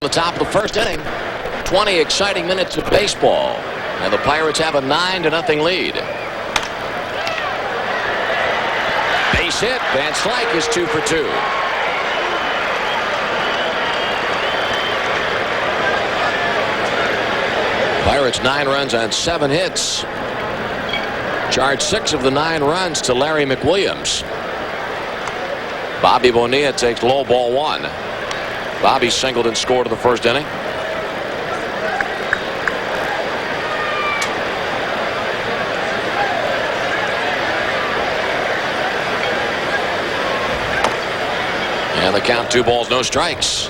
The top of the first inning. 20 exciting minutes of baseball, and the Pirates have a 9-0 lead. Base hit. Van Slyke is 2 for 2. Pirates 9 runs on 7 hits. Charged 6 of the 9 runs to Larry McWilliams. Bobby Bonilla takes low ball 1. Bobby singled and scored in the first inning. And the count 2 balls, no strikes.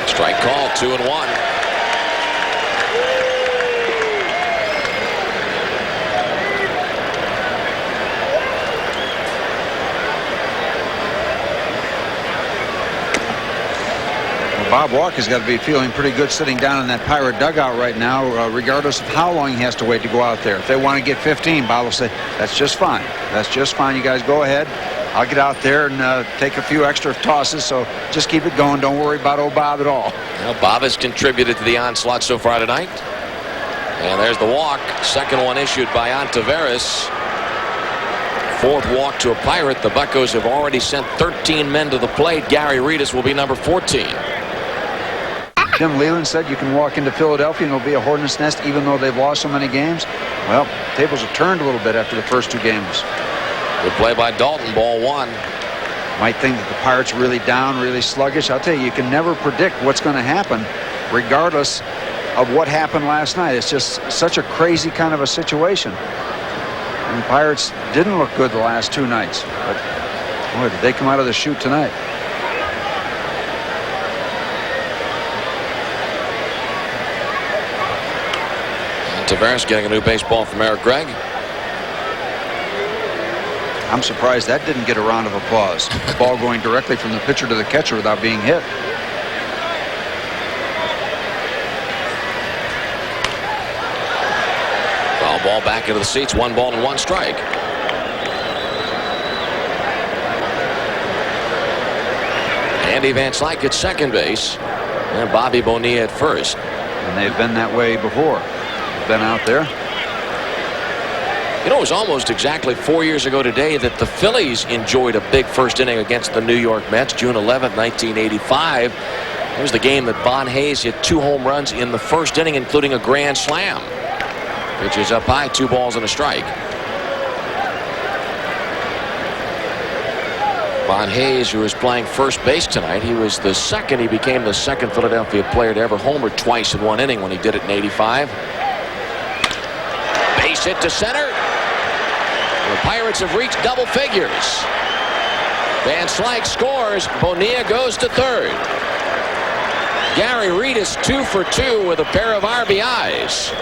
Strike call, 2-1. Bob Walker's got to be feeling pretty good sitting down in that Pirate dugout right now, regardless of how long he has to wait to go out there. If they want to get 15, Bob will say, that's just fine. That's just fine. You guys go ahead. I'll get out there and take a few extra tosses, so just keep it going. Don't worry about old Bob at all. Well, Bob has contributed to the onslaught so far tonight. And there's the walk. Second one issued by Ontiveros. Fourth walk to a Pirate. The Buccos have already sent 13 men to the plate. Greary Rivas will be number 14. Jim Leyland said you can walk into Philadelphia and it'll be a hornet's nest even though they've lost so many games. Well, tables have turned a little bit after the first 2 games. Good play by Dalton, ball 1. Might think that the Pirates are really down, really sluggish. I'll tell you, you can never predict what's going to happen regardless of what happened last night. It's just such a crazy kind of a situation. And the Pirates didn't look good the last 2 nights. But boy, did they come out of the chute tonight. Tavares getting a new baseball from Eric Gregg. I'm surprised that didn't get a round of applause. The ball going directly from the pitcher to the catcher without being hit. Foul ball back into the seats. 1 ball and 1 strike. Andy Van Slyke at second base, and Bobby Bonilla at first. And they've been that way before. Been out there. You know, it was almost exactly 4 years ago today that the Phillies enjoyed a big first inning against the New York Mets. June 11th, 1985. It was the game that Bon Hayes hit 2 home runs in the first inning, including a grand slam. Pitch is up high, 2 balls and a strike. Bon Hayes, who is playing first base tonight, he became the second Philadelphia player to ever homer twice in 1 inning when he did it in '85. Base hit to center. The Pirates have reached double figures. Van Slyke scores. Bonilla goes to third. Greary Rivas 2 for 2 with a pair of RBIs.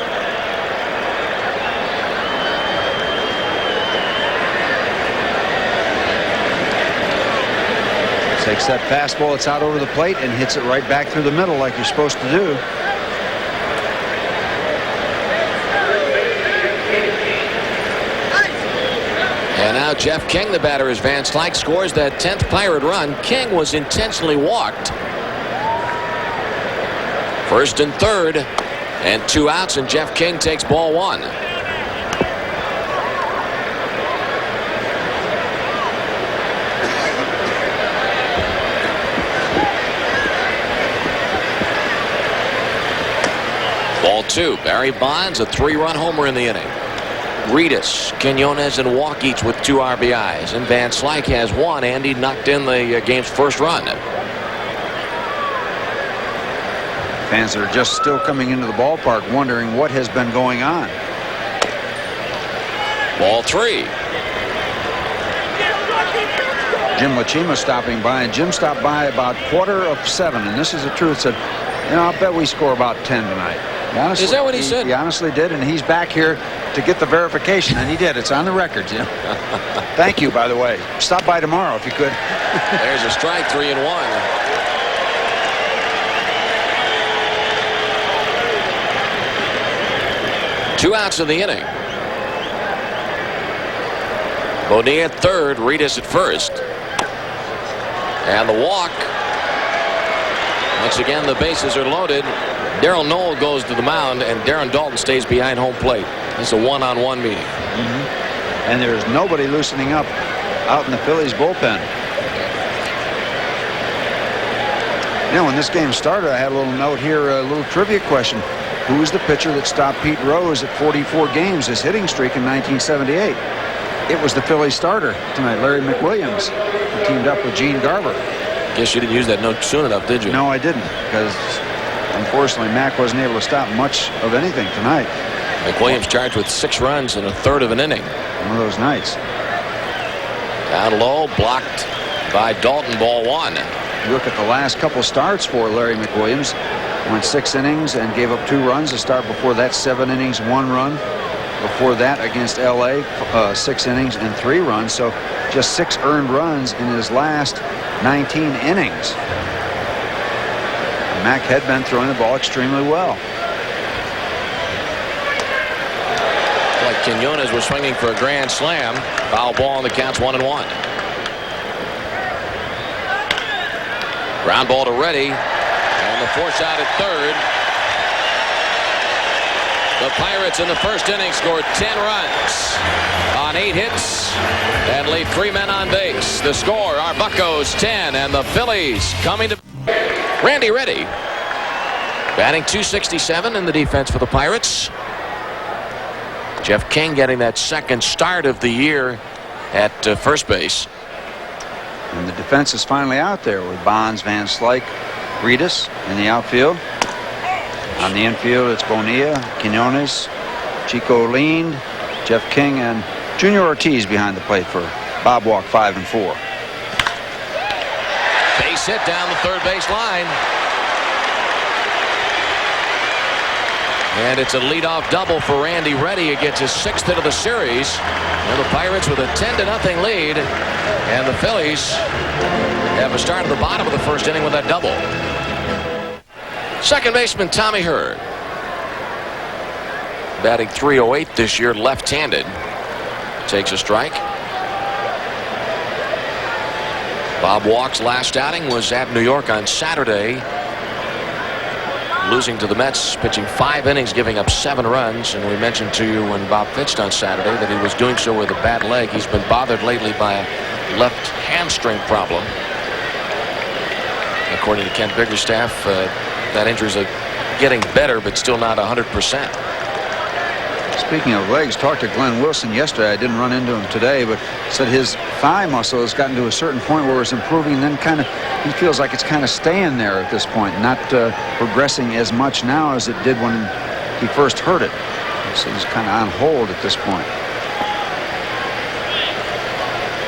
Takes that fastball that's out over the plate and hits it right back through the middle like you're supposed to do. And now Jeff King, the batter, as Van Slyke scores that 10th Pirate run. King was intentionally walked. First and third, and 2 outs, and Jeff King takes ball 1. Ball 2. Barry Bonds, a 3-run homer in the inning. Rivas, Quinones, and Walk each with 2 RBIs, and Van Slyke has 1. Andy knocked in the game's first run. Fans that are just still coming into the ballpark wondering what has been going on. Ball 3. Jim Lachima stopping by, and Jim stopped by about 6:45, and this is the truth. Said, you know, I'll bet we score about 10 tonight. Honestly, is that what he said? He honestly did, and he's back here to get the verification, and he did. It's on the record, Jim. Thank you, by the way. Stop by tomorrow if you could. There's a strike, 3-1. 2 outs in the inning. Bonilla at third, Rivas at first. And the walk. Once again, the bases are loaded. Darryl Knoll goes to the mound, and Darren Daulton stays behind home plate. It's a one-on-one meeting. And there's nobody loosening up out in the Phillies bullpen. You know, when this game started, I had a little note here, a little trivia question. Who was the pitcher that stopped Pete Rose at 44 games, his hitting streak in 1978? It was the Phillies starter tonight, Larry McWilliams. He teamed up with Gene Garber. Guess you didn't use that note soon enough, did you? No, I didn't, because unfortunately Mac wasn't able to stop much of anything tonight. McWilliams charged with 6 runs in a third of an inning. One of those nights. Down low, blocked by Daulton, ball 1. You look at the last couple starts for Larry McWilliams. Went 6 innings and gave up 2 runs. The start before that, 7 innings, 1 run. Before that, against L.A., 6 innings and 3 runs. So just 6 earned runs in his last 19 innings. Mac had been throwing the ball extremely well. Like Quinones was swinging for a grand slam. Foul ball, and the count's 1-1. Ground ball to Reddy. And the force out at third. The Pirates in the first inning scored 10 runs on 8 hits and leave 3 men on base. The score, our Buccos 10 and the Phillies coming to Randy Reddy. Batting .267 in the defense for the Pirates. Jeff King getting that second start of the year at first base. And the defense is finally out there with Bonds, Van Slyke, Rivas in the outfield. On the infield, it's Bonilla, Quinones, Chico Lean, Jeff King, and Junior Ortiz behind the plate for Bob Walk 5 and 4. Base hit down the third base line. And it's a leadoff double for Randy Reddy. It gets his 6th hit of the series. And the Pirates with a 10-0 lead. And the Phillies have a start at the bottom of the first inning with that double. Second baseman Tommy Hurd. Batting .308 this year, left-handed. Takes a strike. Bob Walk's last outing was at New York on Saturday. Losing to the Mets, pitching 5 innings, giving up 7 runs. And we mentioned to you when Bob pitched on Saturday that he was doing so with a bad leg. He's been bothered lately by a left hamstring problem. According to Kent Biggerstaff, that injury is getting better, but still not 100%. Speaking of legs, talked to Glenn Wilson yesterday. I didn't run into him today, but said his thigh muscle has gotten to a certain point where it's improving, and then kind of he feels like it's kind of staying there at this point, not progressing as much now as it did when he first hurt it. So he's kind of on hold at this point.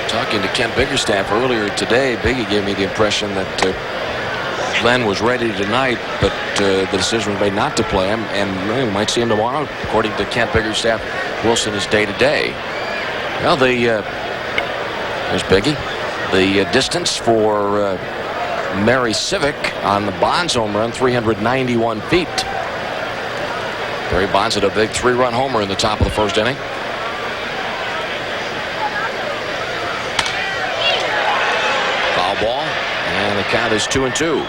Talking to Kent Biggerstaff earlier today, Biggie gave me the impression that Glenn was ready tonight, but the decision was made not to play him, and we might see him tomorrow. According to Kent Biggerstaff, Wilson is day-to-day. Well, there's Biggie. The distance for Mary Civic on the Bonds home run, 391 feet. Barry Bonds had a big 3-run homer in the top of the first inning. Foul ball, and the count is 2-2.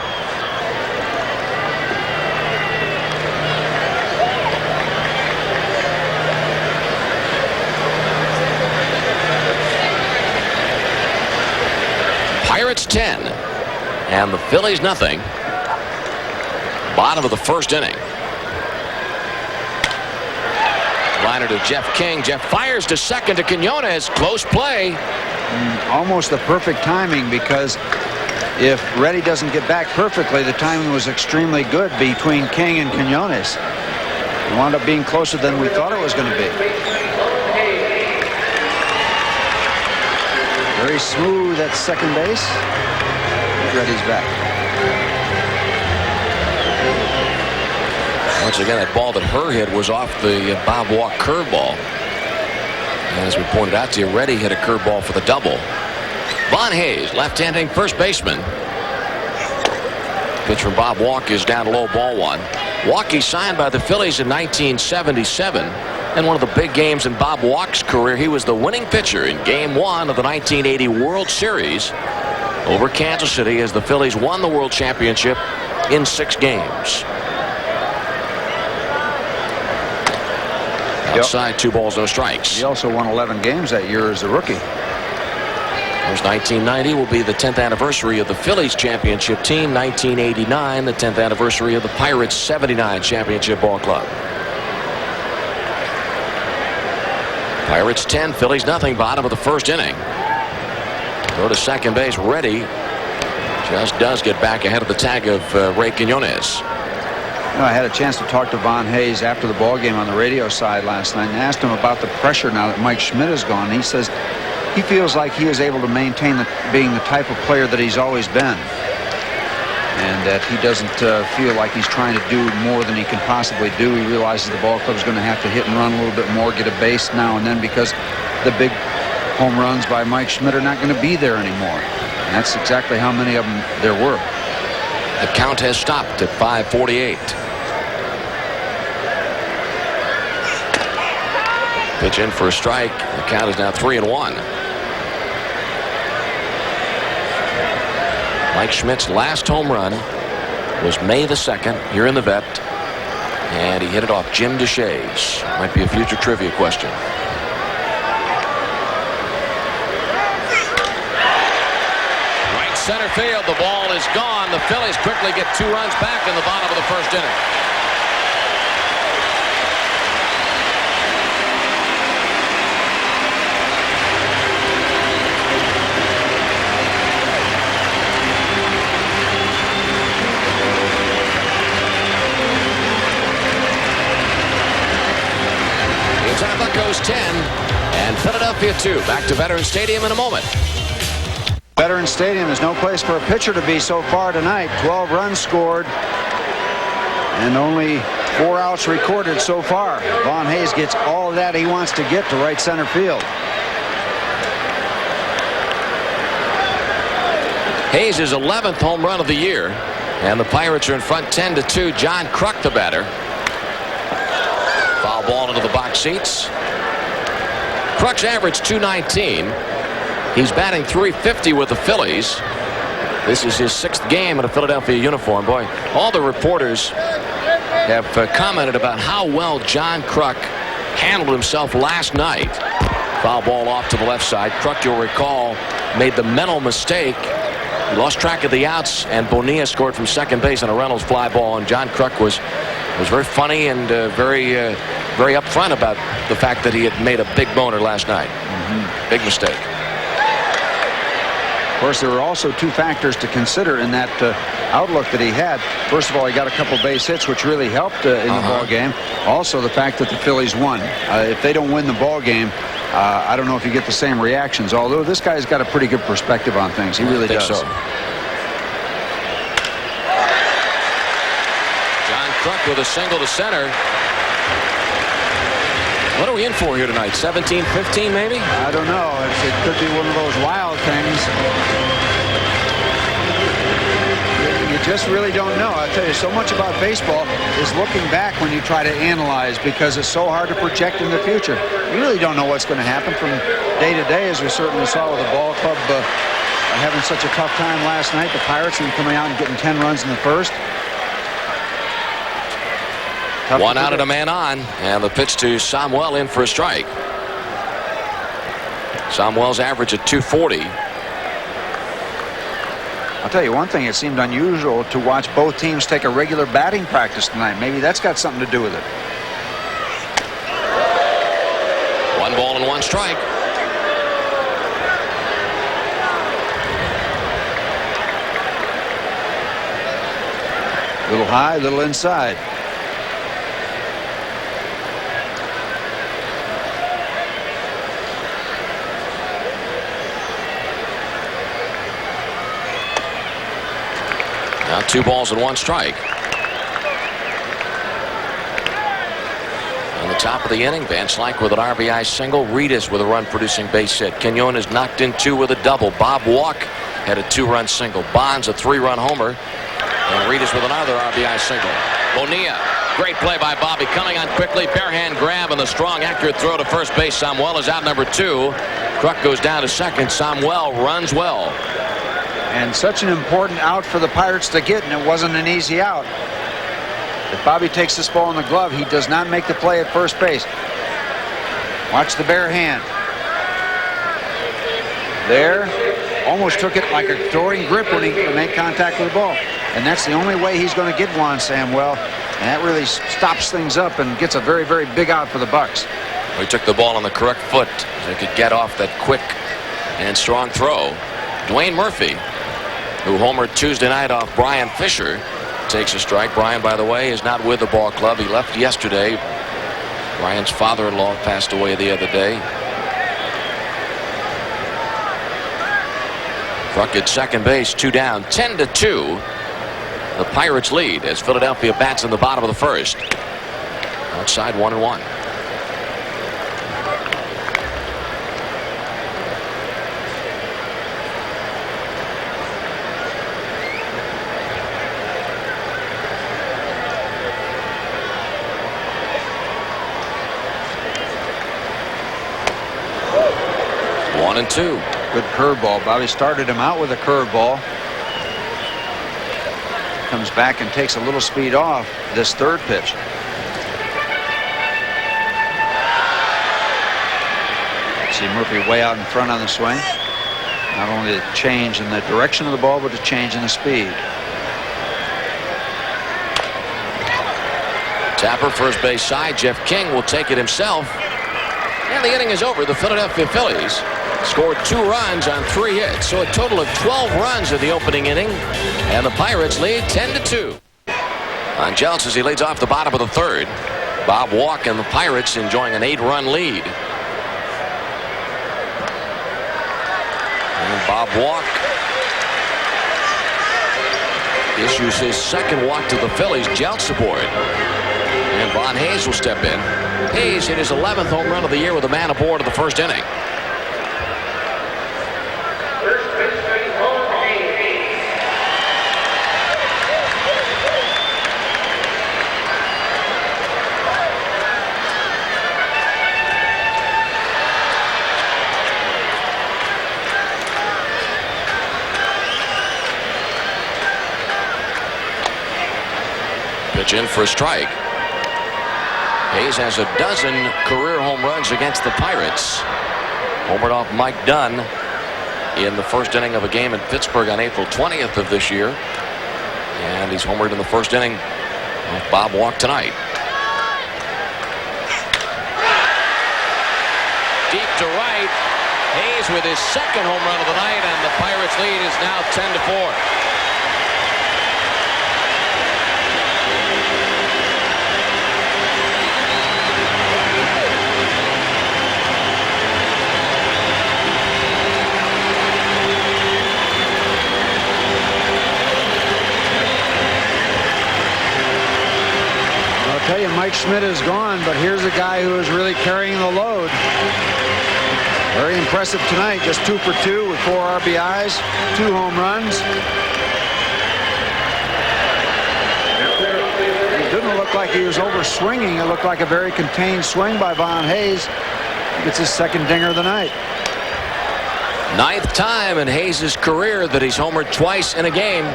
Pirates 10 and the Phillies nothing. Bottom of the first inning. Liner to Jeff King. Jeff fires to second to Quinones. Close play. Almost the perfect timing, because if Reddy doesn't get back perfectly, the timing was extremely good between King and Quinones. It wound up being closer than we thought it was going to be. Very smooth at second base. Reddy's back. Once again, that ball that Hurd hit was off the Bob Walk curveball. And as we pointed out to you, Reddy hit a curveball for the double. Von Hayes, left-handing first baseman. Pitch from Bob Walk is down to low, ball 1. Walkie signed by the Phillies in 1977. And one of the big games in Bob Walk's career, he was the winning pitcher in Game 1 of the 1980 World Series over Kansas City as the Phillies won the World Championship in 6 games. Outside, 2 balls, no strikes. He also won 11 games that year as a rookie. There's 1990 will be the 10th anniversary of the Phillies championship team. 1989, the 10th anniversary of the Pirates 79 championship ball club. Pirates 10, Phillies nothing, bottom of the first inning. Go to second base, Reddy just does get back ahead of the tag of Ray Quinones. I had a chance to talk to Von Hayes after the ball game on the radio side last night and asked him about the pressure now that Mike Schmidt is gone. He says he feels like he is able to maintain being the type of player that he's always been, and that he doesn't feel like he's trying to do more than he can possibly do. He realizes the ball club's going to have to hit and run a little bit more, get a base now and then, because the big home runs by Mike Schmidt are not going to be there anymore. And that's exactly how many of them there were. The count has stopped at 5:48. Pitch in for a strike. The count is now 3-1. Mike Schmidt's last home run was May the 2nd here in the Vet, and he hit it off Jim Deshaies. Might be a future trivia question. Right center field. The ball is gone. The Phillies quickly get 2 runs back in the bottom of the first inning. Goes 10 and Philadelphia 2. Back to Veterans Stadium in a moment. Veterans Stadium is no place for a pitcher to be so far tonight. 12 runs scored and only 4 outs recorded so far. Von Hayes gets all that he wants to get to right center field. Hayes' 11th home run of the year, and the Pirates are in front 10-2. John Kruk, the batter. Foul ball into the box seats. Kruk's average .219. He's batting .350 with the Phillies. This is his 6th game in a Philadelphia uniform. Boy, all the reporters have commented about how well John Kruk handled himself last night. Foul ball off to the left side. Kruk, you'll recall, made the mental mistake. He lost track of the outs, and Bonilla scored from second base on a Reynolds fly ball, and John Kruk was very funny and very upfront about the fact that he had made a big boner last night. Big mistake. Of course, there were also 2 factors to consider in that outlook that he had. First of all, he got a couple base hits, which really helped in the ball game. Also, the fact that the Phillies won. If they don't win the ball game, I don't know if you get the same reactions. Although this guy's got a pretty good perspective on things. He really does. So. Kruk with a single to center. What are we in for here tonight? 17-15 maybe? I don't know. It could be one of those wild things. You just really don't know. I'll tell you, so much about baseball is looking back when you try to analyze, because it's so hard to project in the future. You really don't know what's going to happen from day to day, as we certainly saw with the ball club having such a tough time last night. The Pirates and coming out and getting 10 runs in the first. 1 out and a man on, and the pitch to Samuel in for a strike. Samuel's average at .240. I'll tell you one thing, it seemed unusual to watch both teams take a regular batting practice tonight. Maybe that's got something to do with it. 1 ball and 1 strike. A little high, a little inside. Now 2 balls and 1 strike. On the top of the inning, Van Slyke with an RBI single. Rivas with a run-producing base hit. Quinones knocked in 2 with a double. Bob Walk had a 2-run single. Bonds a 3-run homer. And Rivas with another RBI single. Bonilla, great play by Bobby, coming on quickly, bare hand grab, and the strong accurate throw to first base. Samuel is out number 2. Kruk goes down to second. Samuel runs well. And such an important out for the Pirates to get, and it wasn't an easy out. If Bobby takes this ball in the glove, he does not make the play at first base. Watch the bare hand. There, almost took it like a throwing grip when he made contact with the ball. And that's the only way he's going to get Juan Samuel. And that really stops things up and gets a very, very big out for the Bucks. He took the ball on the correct foot. They could get off that quick and strong throw. Dwayne Murphy, who homered Tuesday night off Brian Fisher, takes a strike. Brian, by the way, is not with the ball club. He left yesterday. Brian's father-in-law passed away the other day. Kruk at second base, 2 down, 10-2. The Pirates lead as Philadelphia bats in the bottom of the first. Outside 1-1. One and 2. Good curveball. Bobby started him out with a curveball. Comes back and takes a little speed off this third pitch. See Murphy way out in front on the swing. Not only the change in the direction of the ball, but the change in the speed. Tapper first base side. Jeff King will take it himself. And the inning is over. The Philadelphia Phillies scored 2 runs on 3 hits, so a total of 12 runs in the opening inning, and the Pirates lead 10-2. On Jeltz as he leads off the bottom of the third. Bob Walk and the Pirates enjoying an 8-run lead. And Bob Walk issues his second walk to the Phillies. Jeltz support. And Von Hayes will step in. Hayes hit his 11th home run of the year with a man aboard in the first inning. Pitch in for a strike. Hayes has a dozen career home runs against the Pirates. Homered off Mike Dunn in the first inning of a game in Pittsburgh on April 20th of this year. And he's homered in the first inning of Bob Walk tonight. Deep to right. Hayes with his second home run of the night, and the Pirates lead is now 10-4. I'll tell you, Mike Schmidt is gone, but here's a guy who is really carrying the load. Very impressive tonight. Just 2 for 2 with 4 RBIs, 2 home runs. It didn't look like he was over swinging. It looked like a very contained swing by Von Hayes. It's his second dinger of the night. 9th time in Hayes' career that he's homered twice in a game.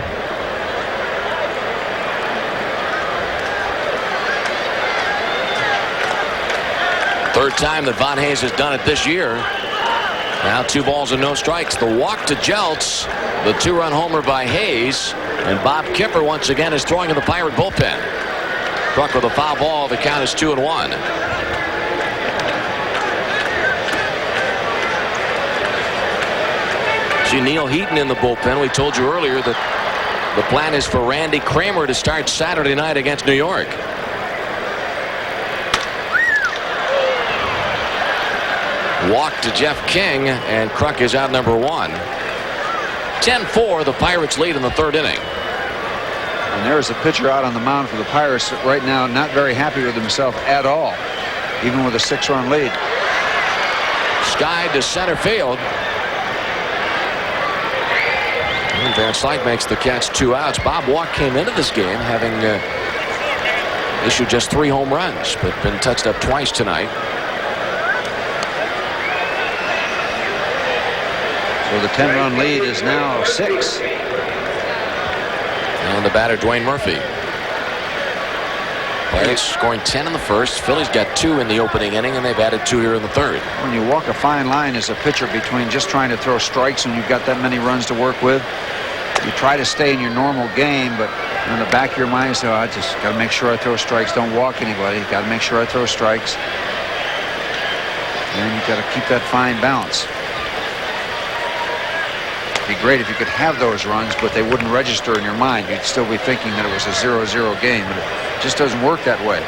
Third time that Von Hayes has done it this year. Now 2 balls and no strikes. The walk to Jeltz, the 2-run homer by Hayes, and Bob Kipper once again is throwing in the Pirate bullpen. Kruk with a foul ball. The count is 2-1. See Neil Heaton in the bullpen. We told you earlier that the plan is for Randy Kramer to start Saturday night against New York. Walk to Jeff King, and Kruk is out number 1. 10-4, the Pirates lead in the third inning. And there's a pitcher out on the mound for the Pirates right now, not very happy with himself at all, even with a 6-run lead. Sky to center field. And Van Slyke makes the catch, 2 outs. Bob Walk came into this game having issued just 3 home runs, but been touched up twice tonight. So the 10-run lead is now 6. And the batter, Dwayne Murphy. Pirates scoring 10 in the first. Phillies got 2 in the opening inning, and they've added 2 here in the third. When you walk a fine line as a pitcher between just trying to throw strikes when you've got that many runs to work with, you try to stay in your normal game, but in the back of your mind you say, oh, I just got to make sure I throw strikes. Don't walk anybody. Got to make sure I throw strikes. And you've got to keep that fine balance. It'd be great if you could have those runs, but they wouldn't register in your mind. You'd still be thinking that it was a 0-0 game, but it just doesn't work that way.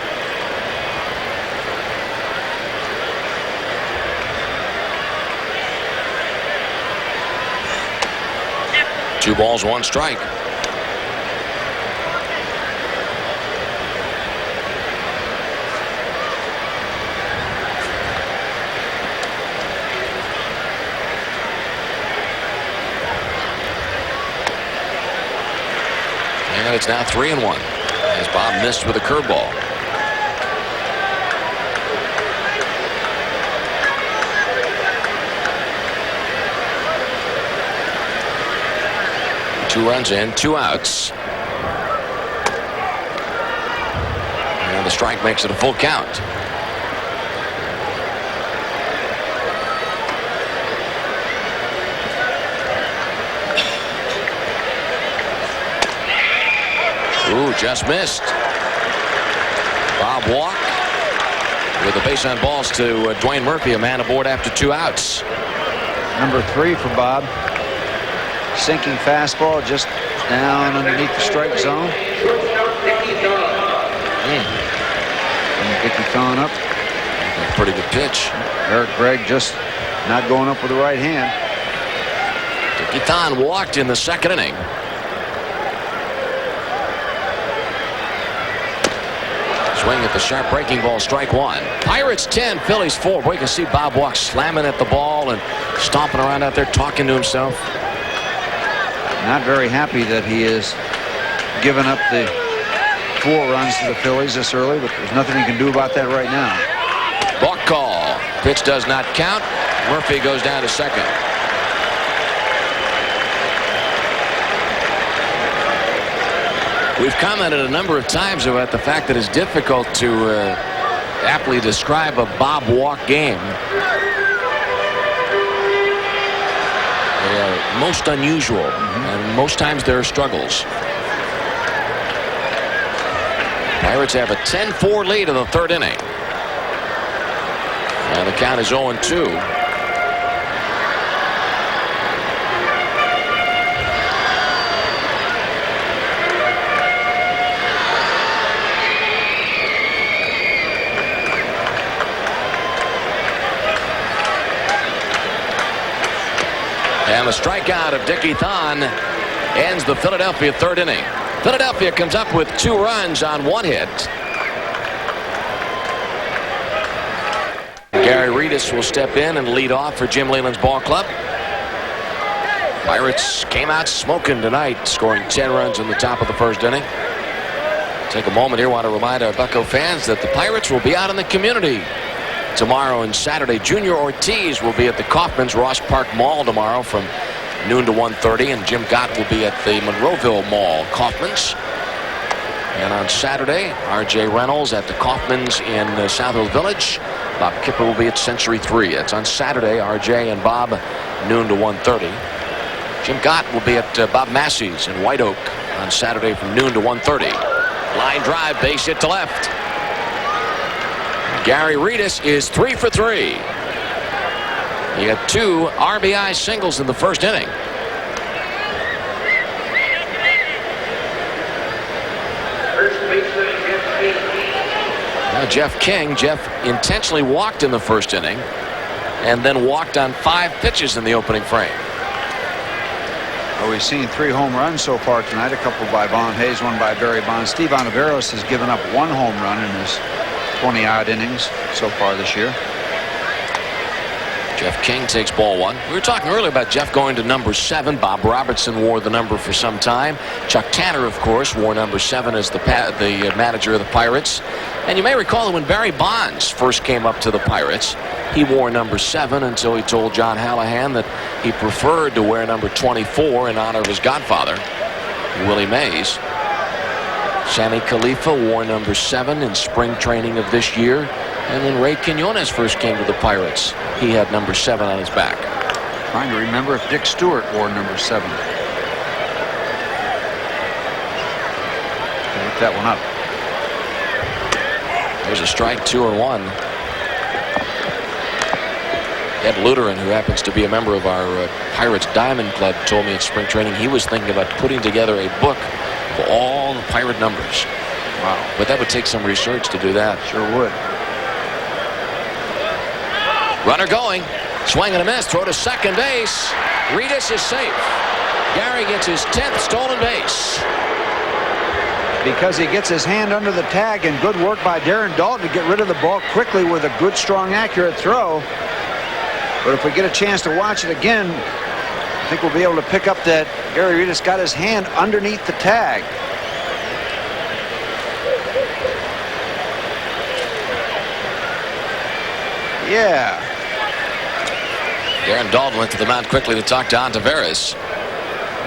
Two balls, 1 strike. And it's now 3-1 as Bob missed with a curveball. Two runs in, 2 outs. And the strike makes it a full count. Ooh, just missed. Bob Walk with the base on balls to Dwayne Murphy, a man aboard after 2 outs. Number 3 for Bob. Sinking fastball just down underneath the strike zone. Dickie Thon up. Pretty good pitch. Eric Gregg just not going up with the right hand. Dickie Thon walked in the second inning. Swing at the sharp breaking ball, strike 1. Pirates 10, Phillies 4. Boy, you can see Bob Walk slamming at the ball and stomping around out there talking to himself. Not very happy that he has given up the 4 runs to the Phillies this early, but there's nothing he can do about that right now. Balk call. Pitch does not count. Murphy goes down to second. We've commented a number of times about the fact that it's difficult to aptly describe a Bob Walk game. They are most unusual, and most times there are struggles. Pirates have a 10-4 lead in the third inning. And the count is 0-2. And the strikeout of Dickie Thon ends the Philadelphia third inning. Philadelphia comes up with 2 runs on 1 hit. Greary Rivas will step in and lead off for Jim Leyland's ball club. Pirates came out smoking tonight, scoring 10 runs in the top of the first inning. Take a moment here. Want to remind our Bucco fans that the Pirates will be out in the community tomorrow and Saturday. Junior Ortiz will be at the Kaufman's Ross Park Mall tomorrow from noon to 1:30, and Jim Gott will be at the Monroeville Mall, Kaufman's. And on Saturday, R.J. Reynolds at the Kaufman's in South Hills Village. Bob Kipper will be at Century 3. That's on Saturday, R.J. and Bob, noon to 1:30. Jim Gott will be at Bob Massey's in White Oak on Saturday from noon to 1:30. Line drive, base hit to left. Greary Rivas is 3 for 3. He had 2 RBI singles in the first inning. Now Jeff King. Jeff intentionally walked in the first inning and then walked on 5 pitches in the opening frame. Well, we've seen 3 home runs so far tonight, a couple by Von Hayes, 1 by Barry Bonds. Steve Ontiveros has given up 1 home run in his 20-odd innings so far this year. Jeff King takes ball one. We were talking earlier about Jeff going to number 7. Bob Robertson wore the number for some time. Chuck Tanner, of course, wore number 7 as the manager of the Pirates. And you may recall that when Barry Bonds first came up to the Pirates, he wore number 7 until he told John Hallahan that he preferred to wear number 24 in honor of his godfather, Willie Mays. Sammy Khalifa wore number 7 in spring training of this year. And when Ray Quinones first came to the Pirates, he had number 7 on his back. Trying to remember if Dick Stewart wore number 7. Look that one up. There's a strike, 2-1. Ed Luteran, who happens to be a member of our Pirates Diamond Club, told me at spring training he was thinking about putting together a book of all the Pirate numbers. Wow. But that would take some research to do that. Sure would. Runner going. Swing and a miss. Throw to second base. Rivas is safe. Gary gets his 10th stolen base. Because he gets his hand under the tag, and good work by Darren Dalton to get rid of the ball quickly with a good, strong, accurate throw. But if we get a chance to watch it again, I think we'll be able to pick up that Greary Rivas got his hand underneath the tag. Yeah. Darren Dalton went to the mound quickly to talk to Ontiveros.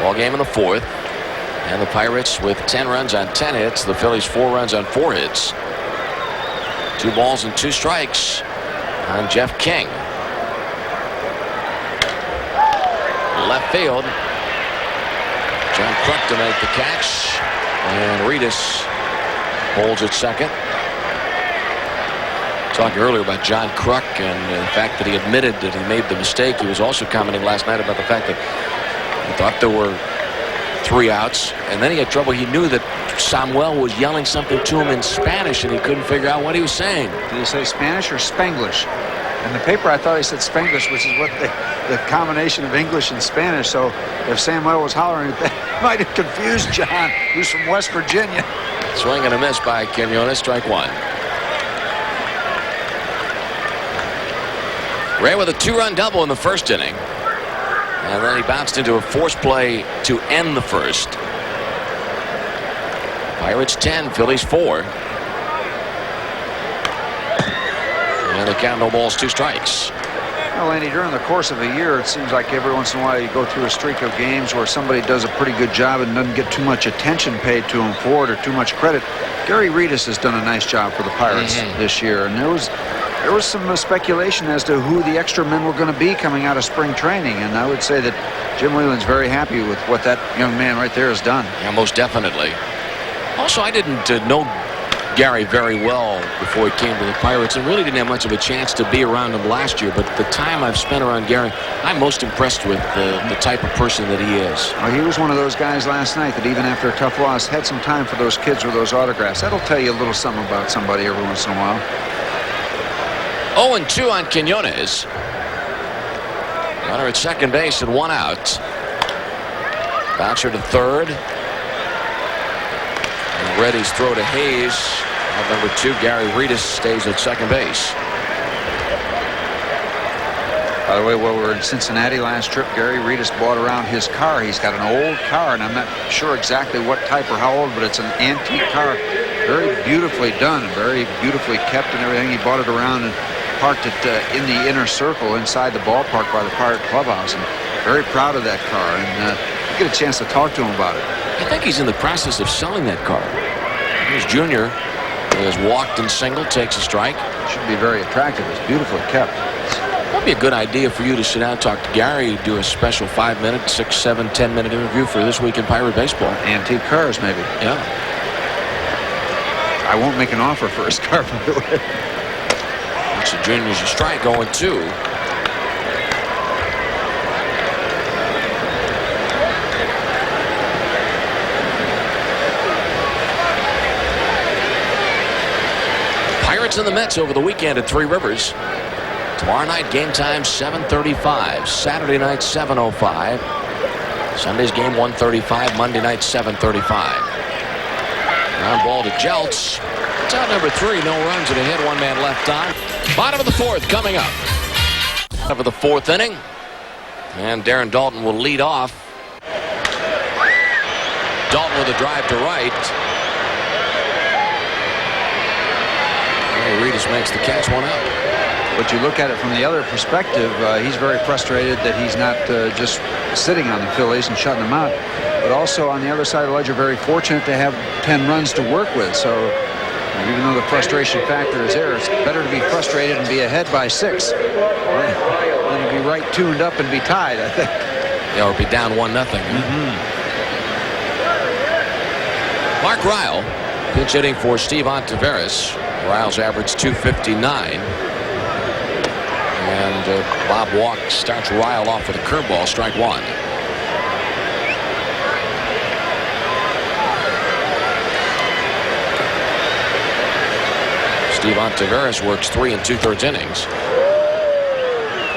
Ball game in the 4th. And the Pirates with 10 runs on 10 hits. The Phillies 4 runs on 4 hits. 2 balls and 2 strikes on Jeff King. Left field. John Kruk to make the catch. And Rivas holds at second. Talking earlier about John Kruk and the fact that he admitted that he made the mistake. He was also commenting last night about the fact that he thought there were 3 outs, and then he had trouble. He knew that Samuel was yelling something to him in Spanish, and he couldn't figure out what he was saying. Did he say Spanish or Spanglish? In the paper, I thought he said Spanglish, which is what the combination of English and Spanish. So if Samuel was hollering, that might have confused John, who's from West Virginia. Swing and a miss by Quinones. Strike 1. Ray with a 2-run double in the first inning. And then he bounced into a force play to end the first. Pirates 10, Phillies 4. And the count, no balls, 2 strikes. Well, Andy, during the course of a year, it seems like every once in a while you go through a streak of games where somebody does a pretty good job and doesn't get too much attention paid to him for it or too much credit. Greary Rivas has done a nice job for the Pirates this year, and there was some speculation as to who the extra men were going to be coming out of spring training, and I would say that Jim Leyland's very happy with what that young man right there has done. Yeah, most definitely. Also, I didn't know Gary very well before he came to the Pirates, and really didn't have much of a chance to be around him last year. But the time I've spent around Gary, I'm most impressed with the type of person that he is. Well, he was one of those guys last night that even after a tough loss had some time for those kids with those autographs. That'll tell you a little something about somebody every once in a while. 0-2 on Quinones. Runner at second base and 1 out. Bouncer to third. And Reddy's throw to Hayes. At number 2, Gary Rivas stays at second base. By the way, while we were in Cincinnati last trip, Gary Rivas bought around his car. He's got an old car, and I'm not sure exactly what type or how old, but it's an antique car. Very beautifully done, very beautifully kept and everything. He bought it around and parked it in the inner circle inside the ballpark by the Pirate Clubhouse, and very proud of that car, and you get a chance to talk to him about it. I think he's in the process of selling that car. Here's Junior, who has walked and singled, takes a strike. Should be very attractive. It's beautifully kept. That'd be a good idea for you to sit down and talk to Gary, do a special 5-minute, 6, 7, 10-minute interview for This Week in Pirate Baseball. Antique cars, maybe. Yeah. I won't make an offer for his car, by the way. That's a Junior's a strike, 0-2. Pirates and the Mets over the weekend at Three Rivers. Tomorrow night, game time 7:35. Saturday night, 7:05. Sunday's game 1:35. Monday night, 7:35. Ground ball to Jeltz. It's out number 3. No runs and a hit. 1 man left on. Bottom of the 4th coming up. of the fourth inning. And Darren Daulton will lead off. Daulton with a drive to right. Greary Rivas makes the catch, 1 out. But you look at it from the other perspective, he's very frustrated that he's not just sitting on the Phillies and shutting them out. But also on the other side of the ledger, very fortunate to have 10 runs to work with. So even though the frustration factor is there, it's better to be frustrated and be ahead by 6 than to be right tuned up and be tied, I think. Yeah, or be down 1-0. Mark Ryle pinch hitting for Steve Ontiveros. Ryle's average .259. And Bob Walk starts Ryle off with a curveball, strike 1. Steve Ontiveros works 3 2/3 innings.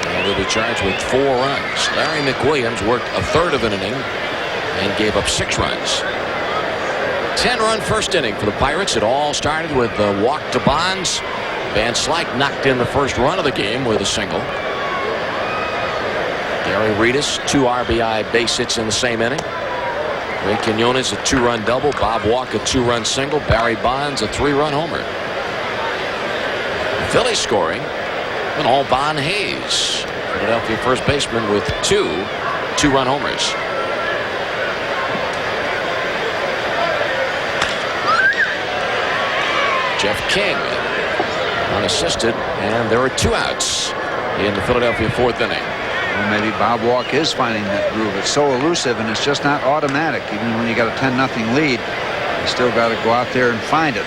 And he'll be charged with 4 runs. Larry McWilliams worked a third of an inning and gave up 6 runs. 10-run first inning for the Pirates. It all started with a walk to Bonds. Van Slyke knocked in the first run of the game with a single. Gary Rivas 2 RBI base hits in the same inning. Ray Quinones a 2-run double. Bob Walk a 2-run single. Barry Bonds a 3-run homer. Phillies scoring and all Bon Hayes, Philadelphia first baseman, with 2 2-run homers. Jeff King unassisted, and there are 2 outs in the Philadelphia fourth inning. Well, maybe Bob Walk is finding that groove. It's so elusive and it's just not automatic. Even when you got a 10-0 lead, you still got to go out there and find it.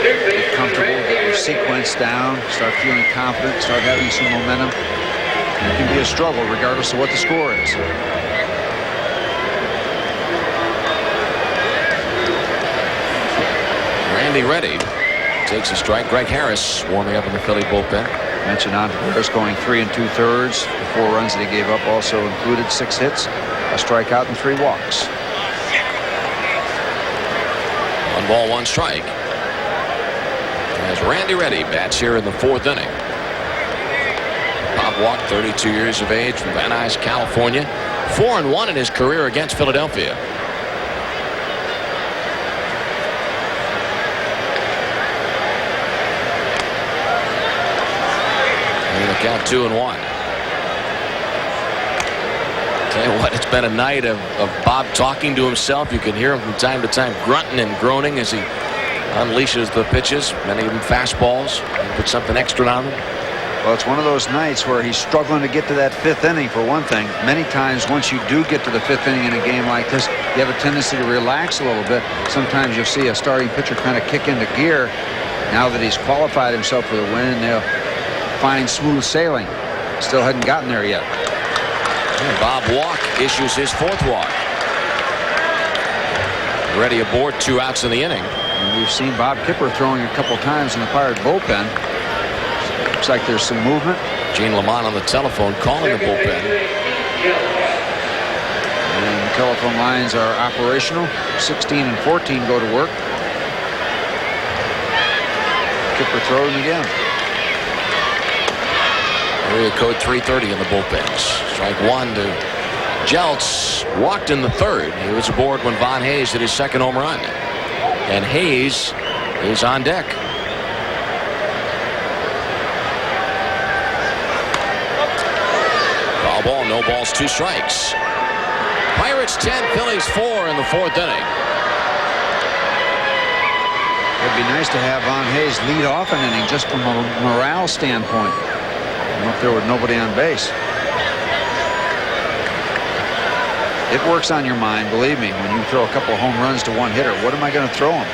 Get comfortable, get your sequence down, start feeling confident, start having some momentum. It can be a struggle regardless of what the score is. Randy Reddy takes a strike. Greg Harris warming up in the Philly bullpen. Mentioned Ontiveros going 3 2/3. The 4 runs that he gave up also included 6 hits, a strikeout, and 3 walks. 1 ball, 1 strike. As Randy Reddy bats here in the fourth inning. Bob Walk, 32 years of age, from Van Nuys, California. 4-1 in his career against Philadelphia. And the count 2-1. Tell you what, it's been a night of Bob talking to himself. You can hear him from time to time grunting and groaning as he unleashes the pitches, many of them fastballs, put something extra on them. Well, it's one of those nights where he's struggling to get to that 5th inning, for one thing. Many times once you do get to the 5th inning in a game like this, you have a tendency to relax a little bit. Sometimes you'll see a starting pitcher kind of kick into gear. Now that he's qualified himself for the win, they'll find smooth sailing. Still hadn't gotten there yet. And Bob Walk issues his 4th walk. Ready aboard, 2 outs in the inning. And we've seen Bob Kipper throwing a couple times in the Pirate bullpen. Looks like there's some movement. Gene Lamont on the telephone calling the bullpen. And the telephone lines are operational. 16 and 14 go to work. Kipper throws again. Area code 330 in the bullpens. Strike 1 to Jeltz. Walked in the 3rd. He was aboard when Von Hayes hit his 2nd home run. And Hayes is on deck. Foul ball, no balls, 2 strikes. Pirates 10, Phillies 4 in the 4th inning. It'd be nice to have Von Hayes lead off an inning just from a morale standpoint. If there were nobody on base. It works on your mind, believe me, when you throw a couple of home runs to one hitter. What am I going to throw him?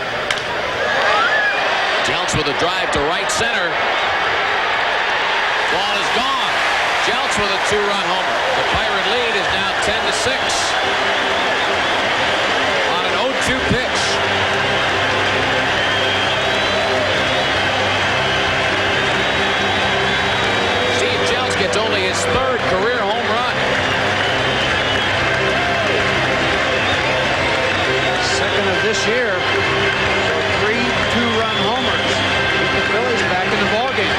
Jeltz with a drive to right center. Ball is gone. Jeltz with a 2-run homer. The Pirate lead is now 10-6 on an 0-2 pitch. Steve Jeltz gets only his 3rd career home run. 2nd of this year. 3 2-run homers. Keep the Phillies back in the ballgame.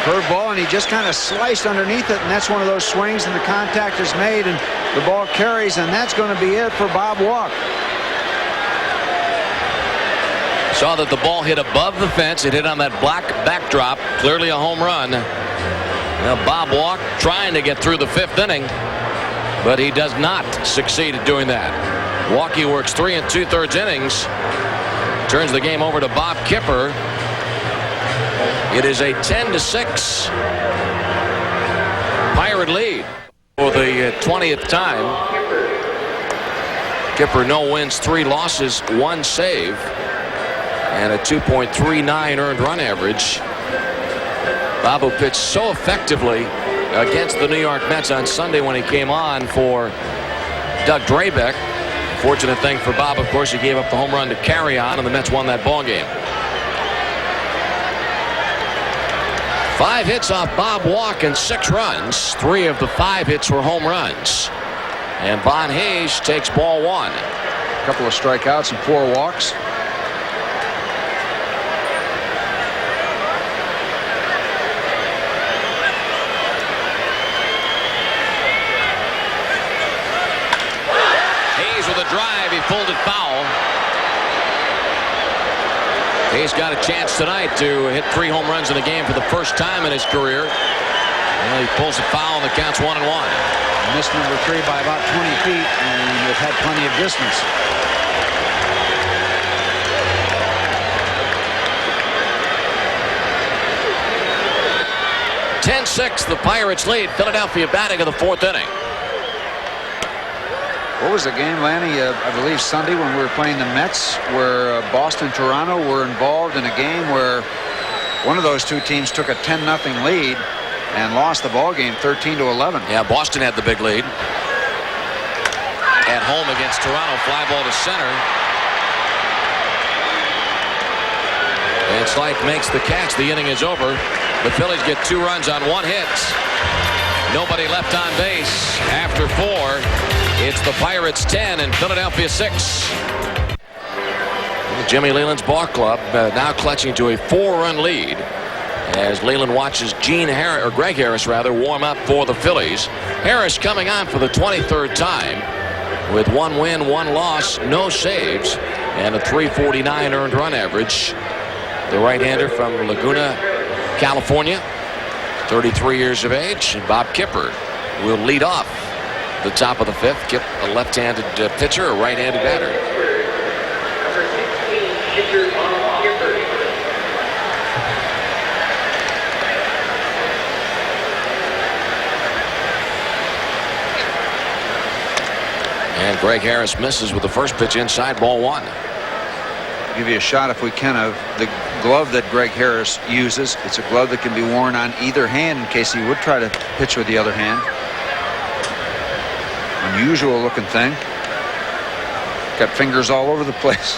Curveball, and he just kind of sliced underneath it, and that's one of those swings, and the contact is made, and the ball carries, and that's going to be it for Bob Walk. Saw that the ball hit above the fence. It hit on that black backdrop. Clearly a home run. Now Bob Walk trying to get through the 5th inning, but he does not succeed at doing that. Walkie works 3 2/3 innings. Turns the game over to Bob Kipper. It is a 10-6 Pirate lead for the 20th time. Kipper no wins, 3 losses, 1 save, and a 2.39 earned run average. Bob, who pitched so effectively against the New York Mets on Sunday when he came on for Doug Drabek. Fortunate thing for Bob, of course, he gave up the home run to carry on, and the Mets won that ball game. 5 hits off Bob Walk and 6 runs. 3 of the 5 hits were home runs. And Von Hayes takes ball 1. A couple of strikeouts and 4 walks. Drive, he pulled it foul. He's got a chance tonight to hit 3 home runs in a game for the first time in his career. Well, he pulls it foul and the count's 1-1. Missed number 3 by about 20 feet, and they've had plenty of distance. (10-6) the Pirates lead. Philadelphia batting in the 4th inning. What was the game, Lanny? I believe Sunday when we were playing the Mets, where Boston, Toronto were involved in a game where one of those 2 teams took a 10-0 lead and lost the ball game 13-11. Yeah, Boston had the big lead. At home against Toronto, fly ball to center. And Slife makes the catch. The inning is over. The Phillies get 2 runs on 1 hit. Nobody left on base after 4. It's the Pirates 10 and Philadelphia 6. Jimmy Leland's ball club now clutching to a 4-run lead as Leland watches Greg Harris warm up for the Phillies. Harris coming on for the 23rd time with 1 win, 1 loss, no saves, and a .349 earned run average. The right-hander from Laguna, California, 33 years of age, and Bob Kipper will lead off the top of the 5th. Kip, a left-handed pitcher, a right-handed batter. And Greg Harris misses with the first pitch inside, ball 1. Give you a shot if we can of the glove that Greg Harris uses. It's a glove that can be worn on either hand in case he would try to pitch with the other hand. Unusual looking thing. Got fingers all over the place.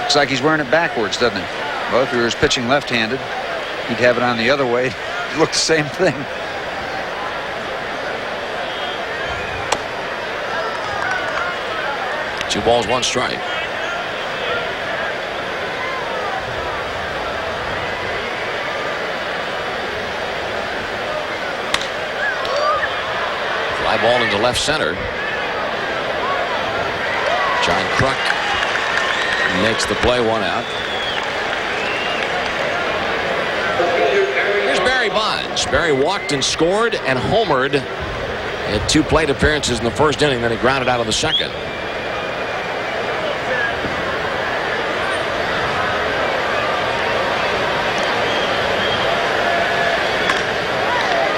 Looks like he's wearing it backwards, doesn't he? Well, if he was pitching left-handed, he'd have it on the other way. It looked the same thing. Two balls, 1 strike. Fly ball into left center. John Kruk makes the play, 1 out. Here's Barry Bonds. Barry walked and scored and homered. He had 2 plate appearances in the 1st inning, then he grounded out of the 2nd.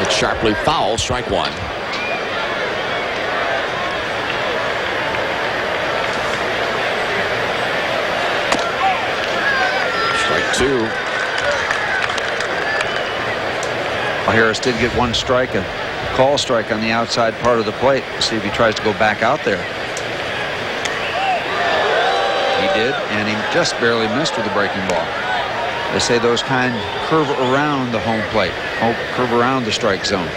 It's sharply foul, strike 1. Strike 2. Well, Harris did get 1 strike, a call strike on the outside part of the plate. We'll see if he tries to go back out there. He did, and he just barely missed with the breaking ball. They say those kind curve around the home plate, curve around the strike zone.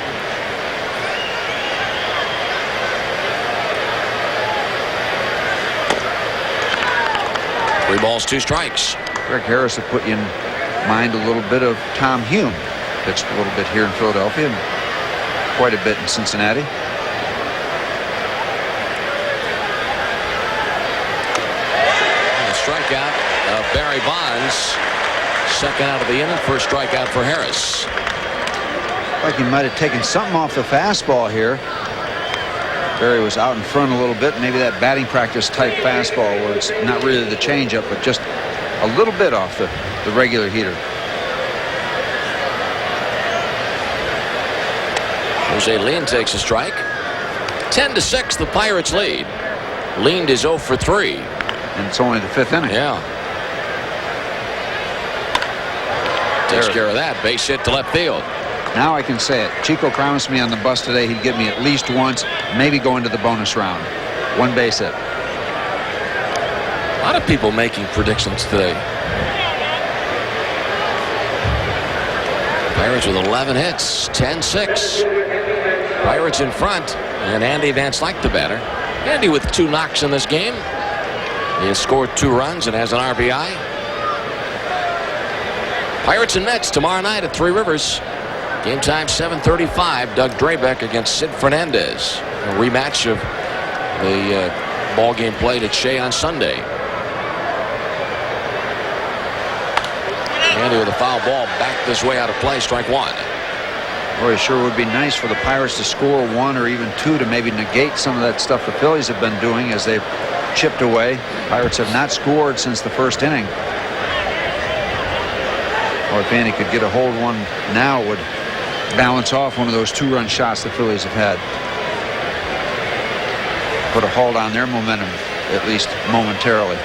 Three balls, 2 strikes. Greg Harris will put you in mind a little bit of Tom Hume. Pitched a little bit here in Philadelphia and quite a bit in Cincinnati. And a strikeout of Barry Bonds. Second out of the inning. First strikeout for Harris. Like he might have taken something off the fastball here. Barry was out in front a little bit. Maybe that batting practice type fastball where it's not really the changeup, but just a little bit off the regular heater. Jose Lean takes a strike. 10-6, the Pirates lead. Lean is 0 for 3. And it's only the 5th inning. Yeah. Takes care of that. Base hit to left field. Now I can say it. Chico promised me on the bus today he'd give me at least once, maybe go into the bonus round. One base hit. A lot of people making predictions today. Pirates with 11 hits, 10-6. Pirates in front, and Andy Van Slyke the batter. Andy with 2 knocks in this game. He has scored 2 runs and has an RBI. Pirates and Mets tomorrow night at Three Rivers. Game time 7:35. Doug Drabeck against Sid Fernandez. A rematch of the ball game played at Shea on Sunday. Andy with a foul ball back this way out of play. Strike 1. Boy, it sure would be nice for the Pirates to score 1 or even 2 to maybe negate some of that stuff the Phillies have been doing as they've chipped away. Pirates have not scored since the first inning. Or if Andy could get a hold of one now, it would balance off one of those 2-run shots the Phillies have had. Put a hold on their momentum, at least momentarily.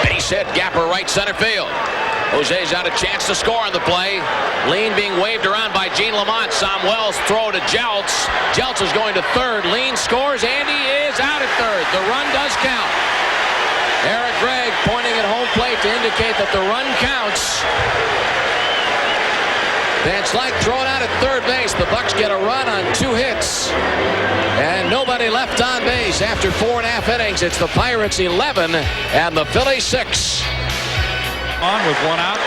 Base hit, gapper right center field. Jose's out a chance to score on the play. Lean being waved around by Gene Lamont. Samuels throw to Jeltz. Jeltz is going to third. Lean scores. Andy is out at third. The run does count. Eric Gregg pointing at home plate to indicate that the run counts. Van Slyke thrown out at third base. The Bucks get a run on 2 hits. And nobody left on base after 4.5 innings. It's the Pirates 11 and the Phillies 6. On with 1 out.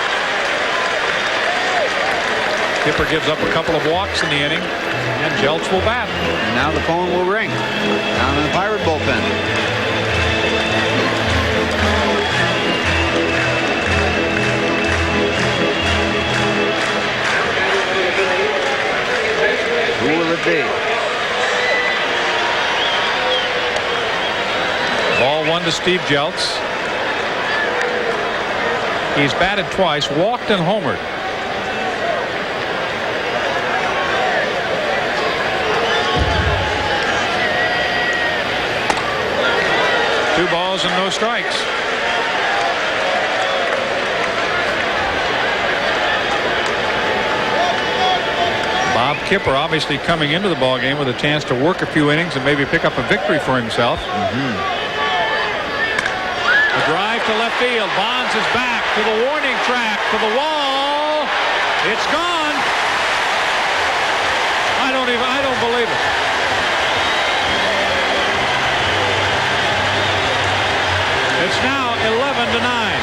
Kipper gives up a couple of walks in the inning, and Jeltz will bat. And now the phone will ring down in the Pirate bullpen. Who will it be? Ball 1 to Steve Jeltz. He's batted twice, walked and homered. Two balls and no strikes. Bob Kipper obviously coming into the ball game with a chance to work a few innings and maybe pick up a victory for himself. A drive to left field. Bonds is back to the warning track, to the wall. It's gone. I don't believe it. It's now 11-9.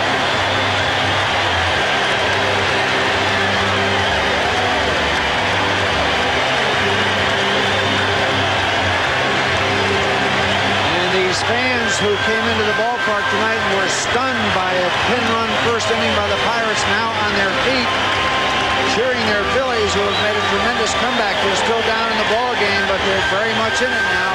Fans who came into the ballpark tonight and were stunned by a 10-run first inning by the Pirates now on their feet, cheering their Phillies who have made a tremendous comeback. They're still down in the ball game, but they're very much in it now.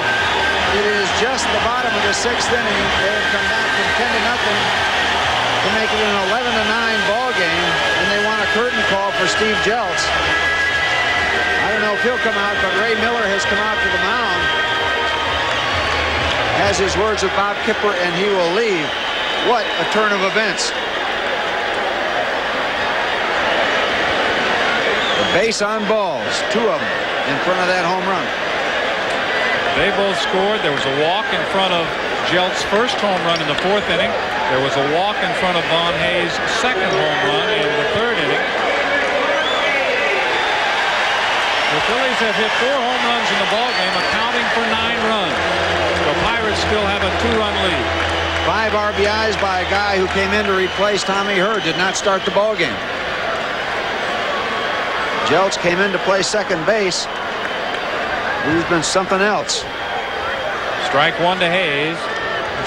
It is just the bottom of the 6th inning. They have come back from 10-0 to make it an 11-9 ball game, and they want a curtain call for Steve Jeltz. I don't know if he'll come out, but Ray Miller has come out to the mound. Has his words with Bob Kipper, and he will leave. What a turn of events. The base on balls, 2 of them in front of that home run. They both scored. There was a walk in front of Jeltz's first home run in the 4th inning. There was a walk in front of Von Hayes' second home run in the 3rd inning. The Phillies have hit 4 home runs in the ballgame, accounting for 9 runs. The Pirates still have a 2-run lead. 5 RBIs by a guy who came in to replace Tommy Hurd. Did not start the ballgame. Jeltz came in to play second base. He's been something else. Strike 1 to Hayes.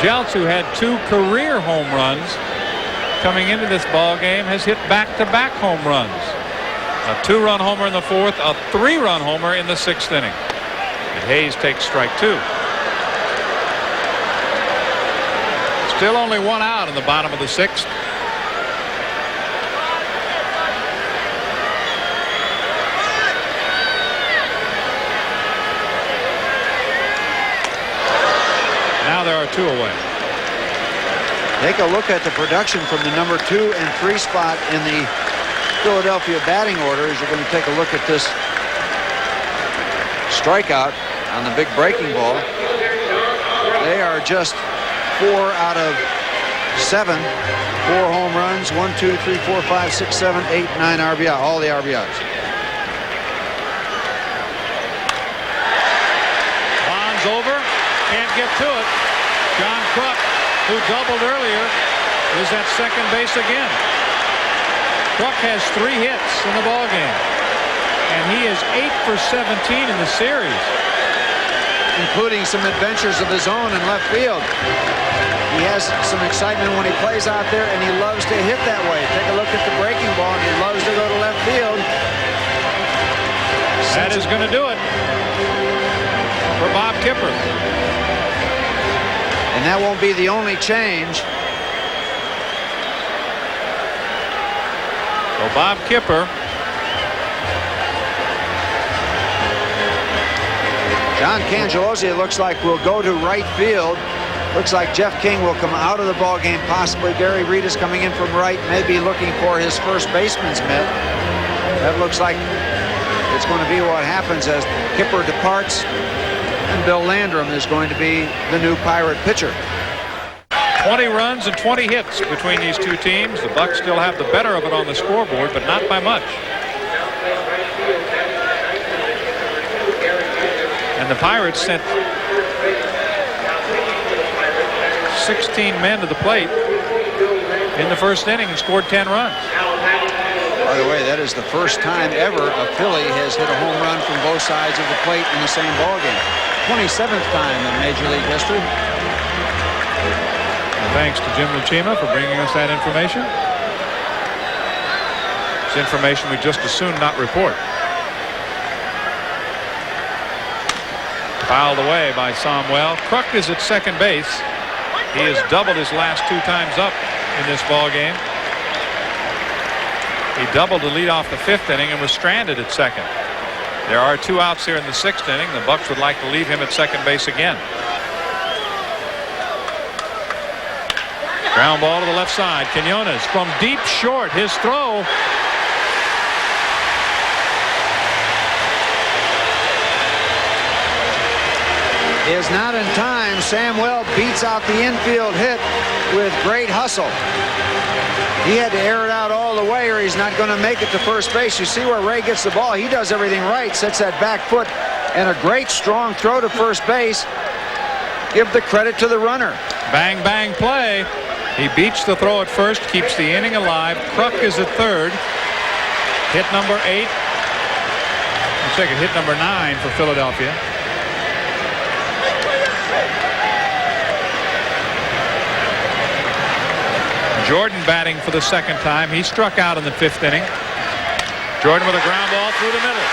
Jeltz, who had 2 career home runs coming into this ball game, has hit back-to-back home runs. A 2-run homer in the 4th, a 3-run homer in the 6th inning. And Hayes takes strike 2. Still only 1 out in the bottom of the 6th. Now there are 2 away. Take a look at the production from the number 2 and 3 spot in the Philadelphia batting order as you're going to take a look at this strikeout on the big breaking ball. They are just 4 out of 7. 4 home runs, 1, 2, 3, 4, 5, 6, 7, 8, 9 RBI. All the RBIs. Bonds over. Can't get to it. John Kruk, who doubled earlier, is at second base again. Kruk has 3 hits in the ballgame, and he is 8 for 17 in the series, including some adventures of his own in left field. He has some excitement when he plays out there, and he loves to hit that way. Take a look at the breaking ball, and he loves to go to left field. That is going to do it for Bob Kipper. And that won't be the only change. So Bob Kipper. John Cangelosi, it looks like, will go to right field. Looks like Jeff King will come out of the ball game, possibly. Gary Rivas coming in from right, maybe looking for his first baseman's mitt. That looks like it's going to be what happens as Kipper departs. And Bill Landrum is going to be the new Pirate pitcher. 20 runs and 20 hits between these 2 teams. The Bucks still have the better of it on the scoreboard, but not by much. And the Pirates sent 16 men to the plate in the first inning and scored 10 runs. By the way, that is the first time ever a Philly has hit a home run from both sides of the plate in the same ballgame. 27th time in Major League history. And thanks to Jim Lucchima for bringing us that information. It's information we just as soon not report. Fouled away by Samuel. Kruk is at second base. He has doubled his last 2 times up in this ball game. He doubled to lead off the 5th inning and was stranded at second. There are 2 outs here in the 6th inning. The Bucks would like to leave him at second base again. Ground ball to the left side. Quinones from deep short. His throw. Is not in time. Samuel beats out the infield hit with great hustle. He had to air it out all the way or he's not going to make it to first base. You see where Ray gets the ball. He does everything right. Sets that back foot and a great strong throw to first base. Give the credit to the runner. Bang, bang play. He beats the throw at first, keeps the inning alive. Kruk is at third. Hit number 8. Let's take a hit number 9 for Philadelphia. Jordan batting for the second time. He struck out in the 5th inning. Jordan with a ground ball through the middle.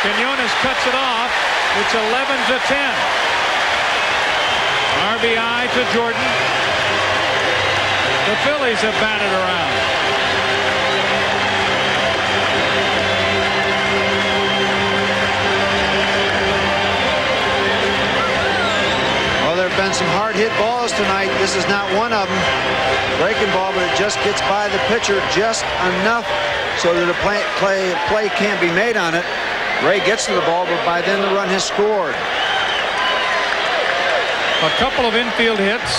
Quinones cuts it off. It's 11-10. RBI to Jordan. The Phillies have batted around. Well, there have been some hard hit balls tonight. This is not one of them. Breaking ball, but it just gets by the pitcher just enough so that a play can't be made on it. Ray gets to the ball, but by then the run has scored. A couple of infield hits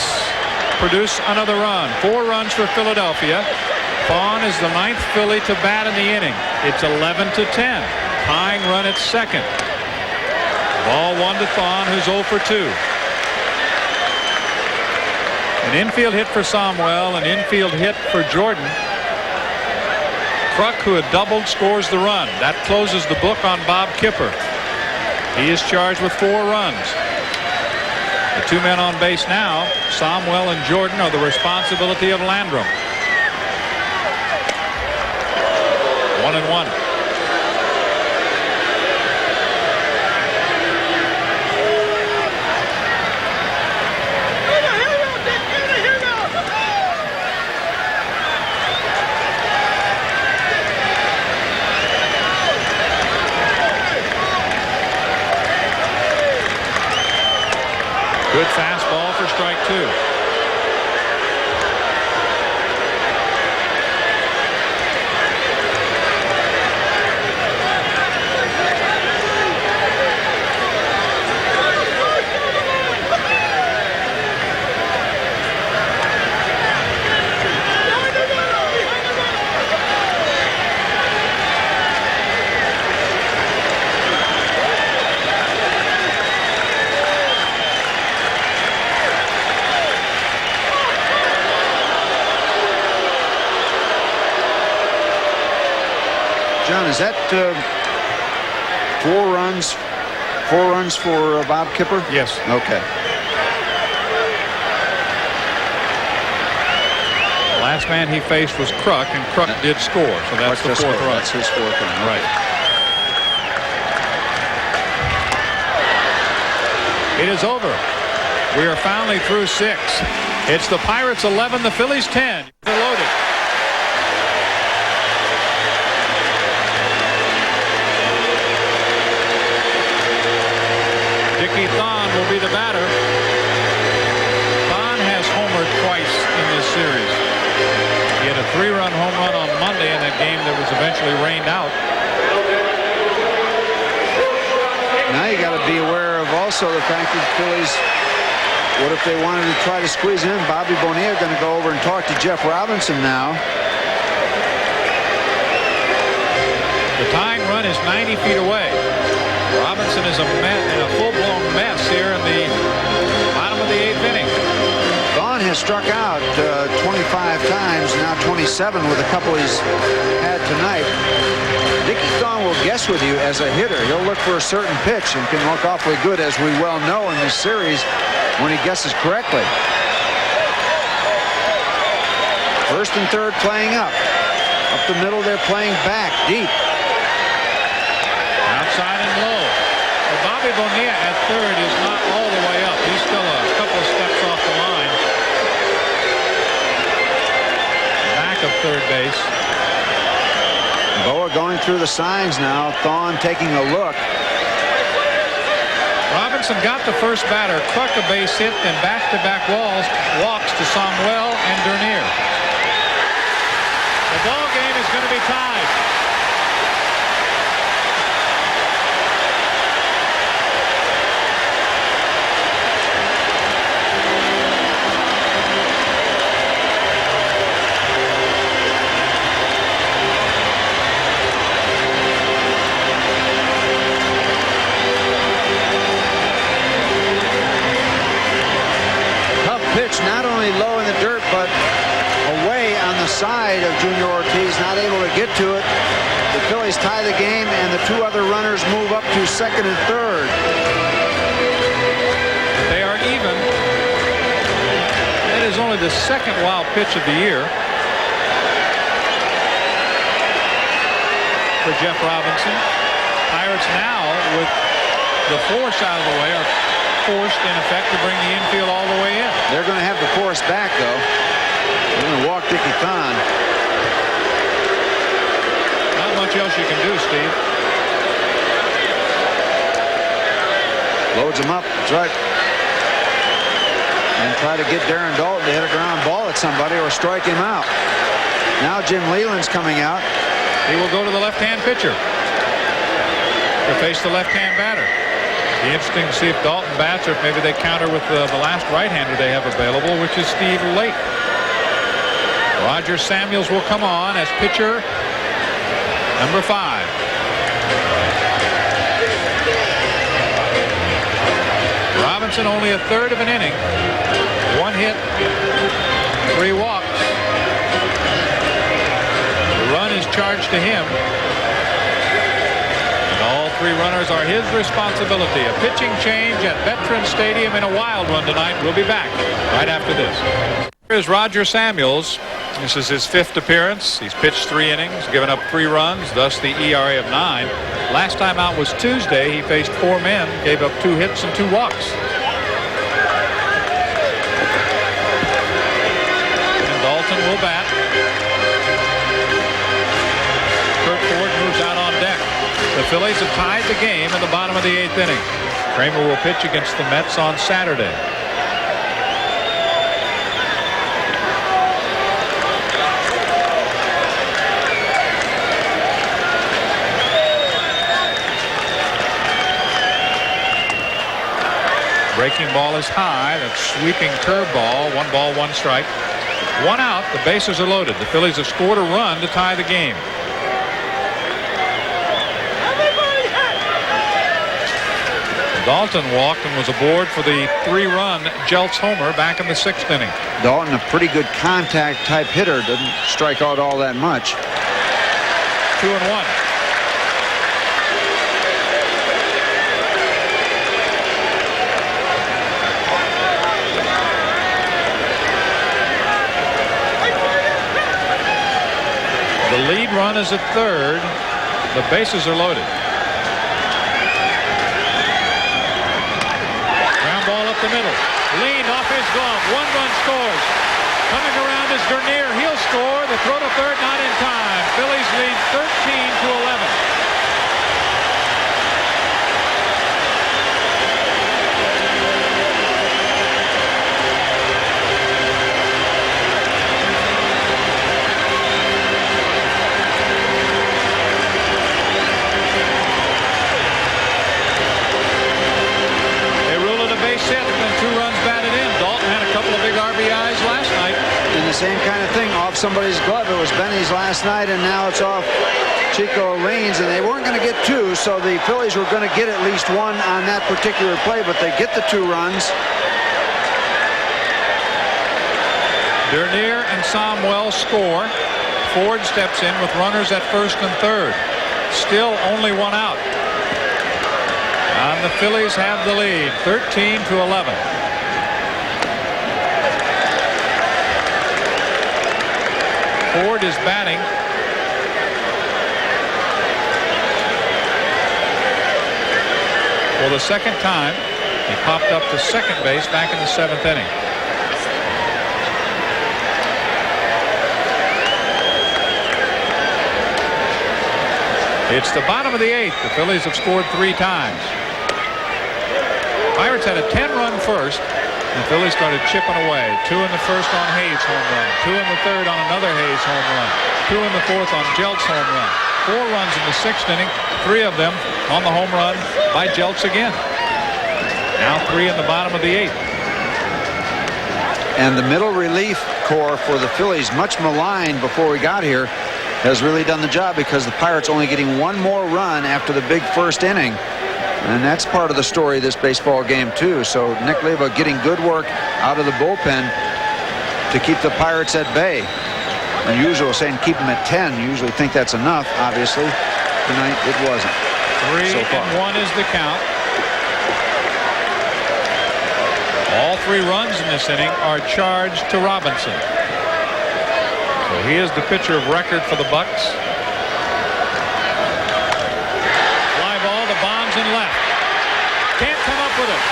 produce another run. 4 runs for Philadelphia. Vaughn is the 9th Philly to bat in the inning. It's 11-10. tying run at second. Ball 1 to Thon, who's 0 for 2. An infield hit for Somwell, an infield hit for Jordan. Kruk, who had doubled, scores the run. That closes the book on Bob Kipper. He is charged with 4 runs. The 2 men on base now, Somwell and Jordan, are the responsibility of Landrum. 1-1. Good fastball for strike 2. John, is that 4 runs? 4 runs for Bob Kipper? Yes. Okay. The last man he faced was Kruk, and Kruk did score, so that's the 4th run. That's his 4th run. Right. It is over. We are finally through 6. It's the Pirates 11, the Phillies 10. They're loaded. Dickie Thon will be the batter. Thon has homered twice in this series. He had a 3-run home run on Monday in a game that was eventually rained out. Now you got to be aware of also the fact that the Phillies, what if they wanted to try to squeeze in? Bobby Bonilla going to go over and talk to Jeff Robinson now. The tying run is 90 feet away. Robinson is in a full-blown mess here in the bottom of the 8th inning. Thon has struck out 25 times, now 27 with a couple he's had tonight. Dickie Thon will guess with you as a hitter. He'll look for a certain pitch and can look awfully good, as we well know in this series, when he guesses correctly. First and third playing up. Up the middle, they're playing back, deep. Outside and low. Well, Bobby Bonilla at third is not all the way up. He's still a couple of steps off the line. Back of third base. Boa going through the signs now. Thon taking a look. Robinson got the first batter. Kruk a base hit, then back-to-back walks to Somwell and Dernier. The ball game is going to be tied. Pitch not only low in the dirt, but away on the side of Junior Ortiz, not able to get to it. The Phillies tie the game, and the 2 other runners move up to second and third. They are even. That is only the second wild pitch of the year for Jeff Robinson. Pirates now, with the force out of the way, are forced in effect to bring the infield all the way in. They're going to have the force back, though. They're going to walk Dickie Thon. Not much else you can do, Steve. Loads him up. That's right. And try to get Darren Dalton to hit a ground ball at somebody or strike him out. Now Jim Leland's coming out. He will go to the left-hand pitcher to face the left-hand batter. Be interesting to see if Dalton bats, or if maybe they counter with the last right-hander they have available, which is Steve Lake. Roger Samuels will come on as pitcher number 5. Robinson only a third of an inning. 1 hit, 3 walks. The run is charged to him. And all 3 runners are his responsibility. A pitching change at Veterans Stadium in a wild one tonight. We'll be back right after this. Here's Roger Samuels. This is his 5th appearance. He's pitched 3 innings, given up 3 runs, thus the ERA of 9. Last time out was Tuesday. He faced 4 men, gave up 2 hits and 2 walks. And Dalton will bat. Kurt Ford moves out on deck. The Phillies have tied the game in the bottom of the 8th inning. Kramer will pitch against the Mets on Saturday. Breaking ball is high. That's sweeping curveball. 1 ball, 1 strike. 1 out. The bases are loaded. The Phillies have scored a run to tie the game. Dalton walked and was aboard for the 3-run Jeltz homer back in the 6th inning. Dalton, a pretty good contact type hitter, doesn't strike out all that much. 2-1. The lead run is at third. The bases are loaded. Ground ball up the middle. Leaned off his glove. 1 run scores. Coming around is Dernier. He'll score. The throw to third not in time. Phillies lead 13-11. Hit and 2 runs batted in. Dalton had a couple of big RBIs last night. And the same kind of thing off somebody's glove. It was Benny's last night, and now it's off Chico Lane's, and they weren't going to get 2, so the Phillies were going to get at least 1 on that particular play, but they get the 2 runs. Dernier and Somwell score. Ford steps in with runners at first and third. Still only 1 out. And the Phillies have the lead, 13-11. Ford is batting. For the 2nd time, he popped up to second base back in the 7th inning. It's the bottom of the 8th. The Phillies have scored 3 times. Pirates had a 10-run first. The Phillies started chipping away. 2 in the first on Hayes' home run. 2 in the third on another Hayes' home run. 2 in the fourth on Jeltz' home run. 4 runs in the 6th inning. 3 of them on the home run by Jeltz again. Now 3 in the bottom of the 8th. And the middle relief corps for the Phillies, much maligned before we got here, has really done the job because the Pirates only getting 1 more run after the big 1st inning. And that's part of the story of this baseball game, too. So Nick Leyva getting good work out of the bullpen to keep the Pirates at bay. Unusual saying keep them at 10. You usually think that's enough, obviously. Tonight, it wasn't. 3-1 is the count. All 3 runs in this inning are charged to Robinson. So he is the pitcher of record for the Bucks. Fly ball to Bonds and left. Can't come up with it.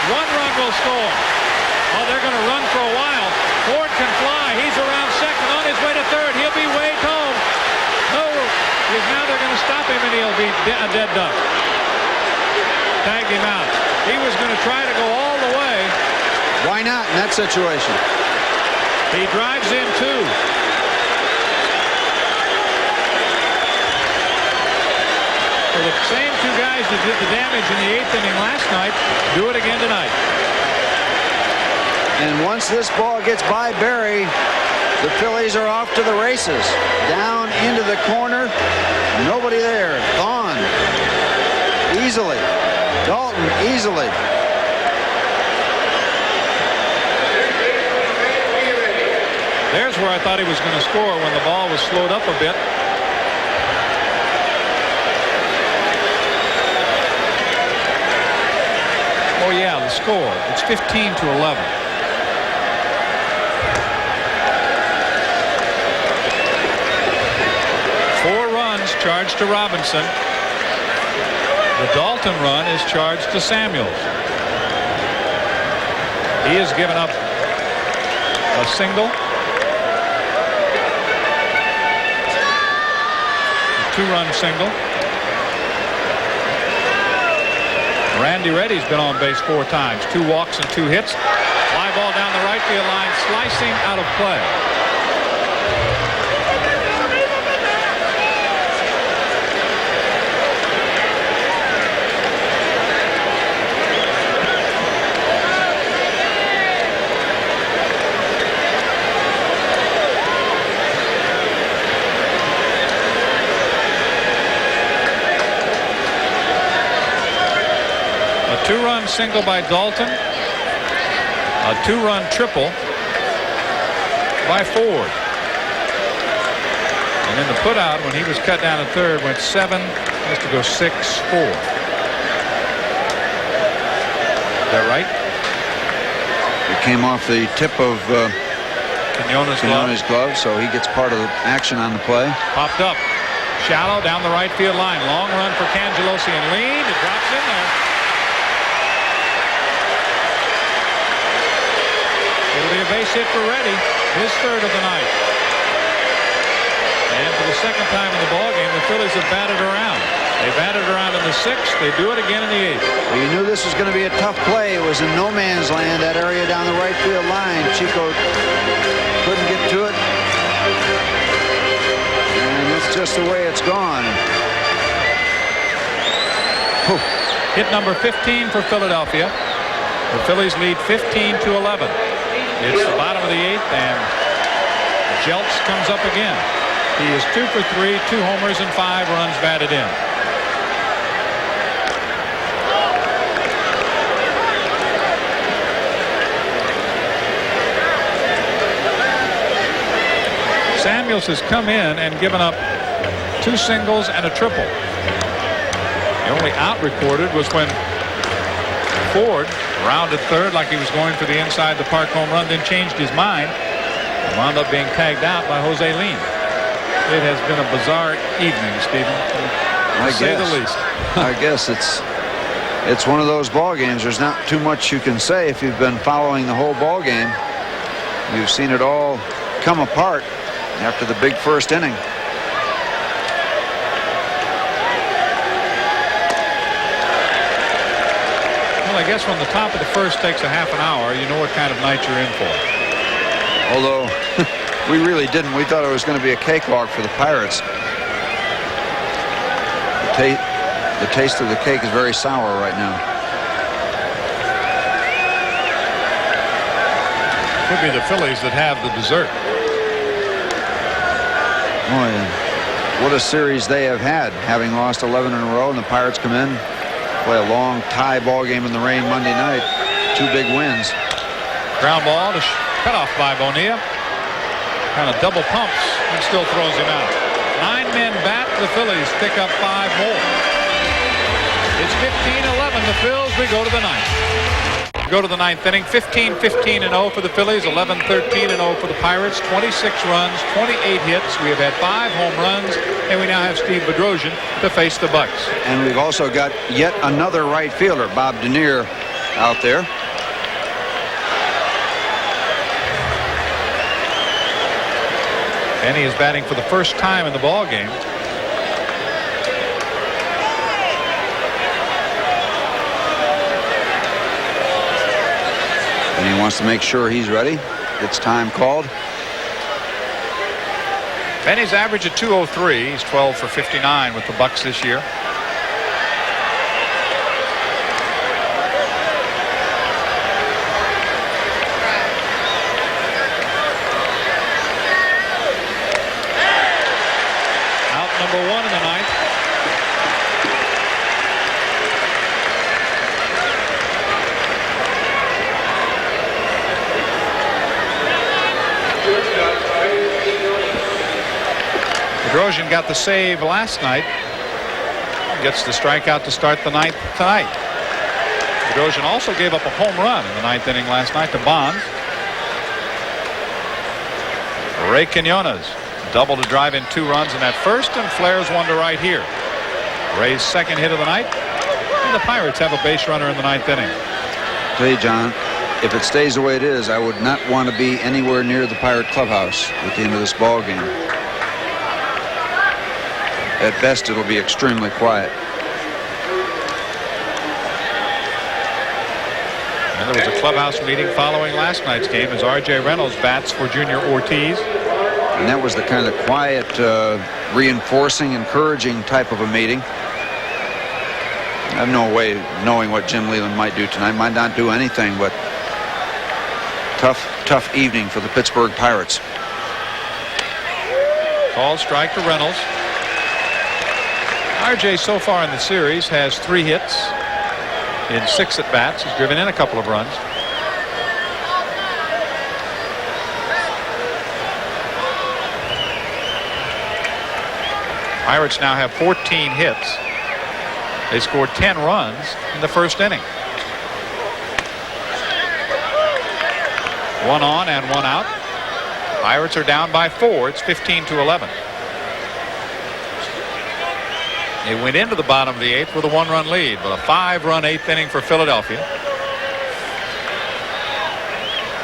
1 run will score. Oh, they're going to run for a while. Ford can fly. He's around second, on his way to third. He'll be way home. No, because now they're going to stop him and he'll be a dead duck. Tagged him out. He was going to try to go all the way. Why not in that situation? He drives in 2. The same 2 guys that did the damage in the 8th inning last night do it again tonight. And once this ball gets by Barry, the Phillies are off to the races. Down into the corner. Nobody there. Gone. Easily. Dalton easily. There's where I thought he was going to score when the ball was slowed up a bit. Oh yeah, the score. It's 15-11. Four runs charged to Robinson. The Dalton run is charged to Samuels. He has given up a single, a two-run single. Randy Reddy's been on base 4 times, 2 walks and 2 hits. Fly ball down the right field line, slicing out of play. A 2-run single by Dalton. A 2-run triple by Ford. And then the putout when he was cut down to third went 7. Has to go 6-4. Is that right? It came off the tip of Quinones' glove, so he gets part of the action on the play. Popped up. Shallow down the right field line. Long run for Cangelosi and lead. It drops in there. It'll be a base hit for Reddy. His third of the night. And for the second time in the ballgame, the Phillies have batted around. They batted around in the 6th. They do it again in the 8th. Well, you knew this was going to be a tough play. It was in no man's land, that area down the right field line. Chico couldn't get to it. And that's just the way it's gone. Whew. Hit number 15 for Philadelphia. The Phillies lead 15-11. It's the bottom of the 8th, and Jeltz comes up again. He is 2 for 3, 2 homers and 5 runs batted in. Samuels has come in and given up 2 singles and a triple. The only out recorded was when Ford rounded third like he was going for the inside the park home run, then changed his mind and wound up being tagged out by Jose Lean. It has been a bizarre evening, Stephen, to say the least. I guess it's one of those ball games. There's not too much you can say if you've been following the whole ball game. You've seen it all come apart after the big first inning. Well, I guess when the top of the first takes a half an hour, you know what kind of night you're in for. Although we really didn't. We thought it was going to be a cakewalk for the Pirates. The taste of the cake is very sour right now. Could be the Phillies that have the dessert. Oh, yeah. What a series they have had, having lost 11 in a row, and the Pirates come in, play a long tie ball game in the rain Monday night. 2 big wins. Ground ball to cut off by Bonilla. Kind of double pumps and still throws him out. 9 men bat. The Phillies pick up 5 more. It's 15-11. The Phils. We go to the 9th. Go to the 9th inning. 15-15-0 for the Phillies. 11-13-0 for the Pirates. 26 runs, 28 hits. We have had 5 home runs, and we now have Steve Bedrosian to face the Bucks. And we've also got yet another right fielder, Bob Denier, out there. And he is batting for the first time in the ball game. And he wants to make sure he's ready. It's time called. Benny's average at 203. He's 12 for 59 with the Bucks this year. Out number 1 in the 9th. Grosjean got the save last night. Gets the strikeout to start the ninth tonight. Grosjean also gave up a home run in the ninth inning last night to Bonds. Ray Quinones double to drive in 2 runs in that first, and flares one to right here. Ray's second hit of the night, and the Pirates have a base runner in the ninth inning. Tell you, John, if it stays the way it is, I would not want to be anywhere near the Pirate clubhouse at the end of this ball game. At best, it'll be extremely quiet. And there was a clubhouse meeting following last night's game as R.J. Reynolds bats for Junior Ortiz. And that was the kind of quiet, reinforcing, encouraging type of a meeting. I have no way of knowing what Jim Leyland might do tonight. Might not do anything, but tough evening for the Pittsburgh Pirates. Called strike to Reynolds. RJ so far in the series has 3 hits in 6 at bats. He's driven in a couple of runs. Pirates now have 14 hits. They scored 10 runs in the first inning. 1 on and 1 out. Pirates are down by 4. It's 15-11. They went into the bottom of the 8th with a 1-run lead, but a 5-run 8th inning for Philadelphia.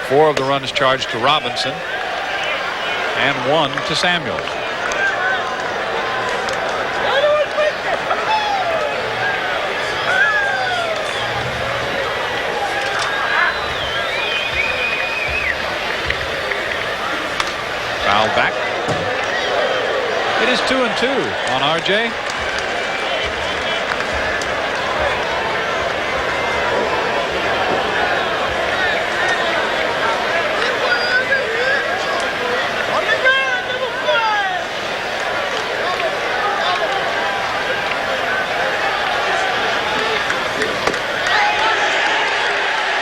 4 of the runs charged to Robinson and 1 to Samuels. Fouled back. It is 2-2 on RJ.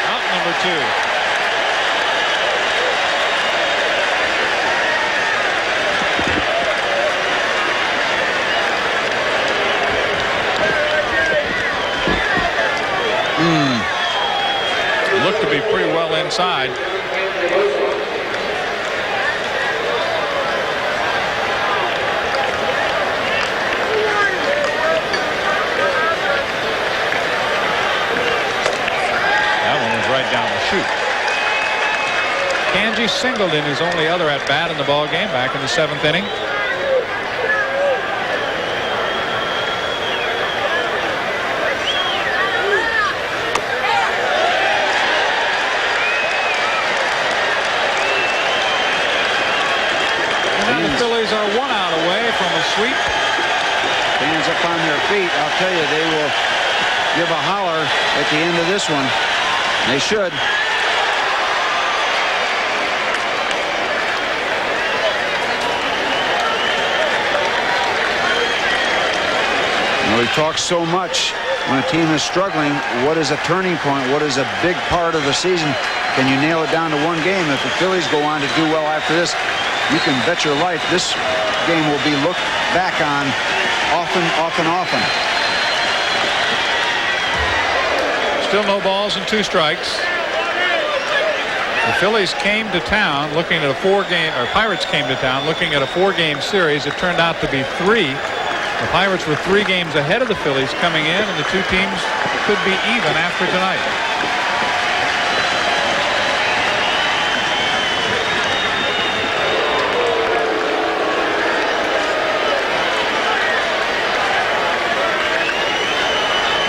Out number 2. Looked to be pretty well inside. That one was right down the chute. Kanji singled in his only other at bat in the ball game back in the 7th inning. The Phillies are 1 out away from a sweep. Fans up on their feet. I'll tell you, they will give a holler at the end of this one. They should. We've talked so much when a team is struggling. What is a turning point? What is a big part of the season? Can you nail it down to one game? If the Phillies go on to do well after this, you can bet your life this game will be looked back on often. Still no balls and 2 strikes. The Phillies came to town looking at a 4-game, or Pirates came to town looking at a 4-game series. It turned out to be 3. The Pirates were 3 games ahead of the Phillies coming in, and the 2 teams could be even after tonight.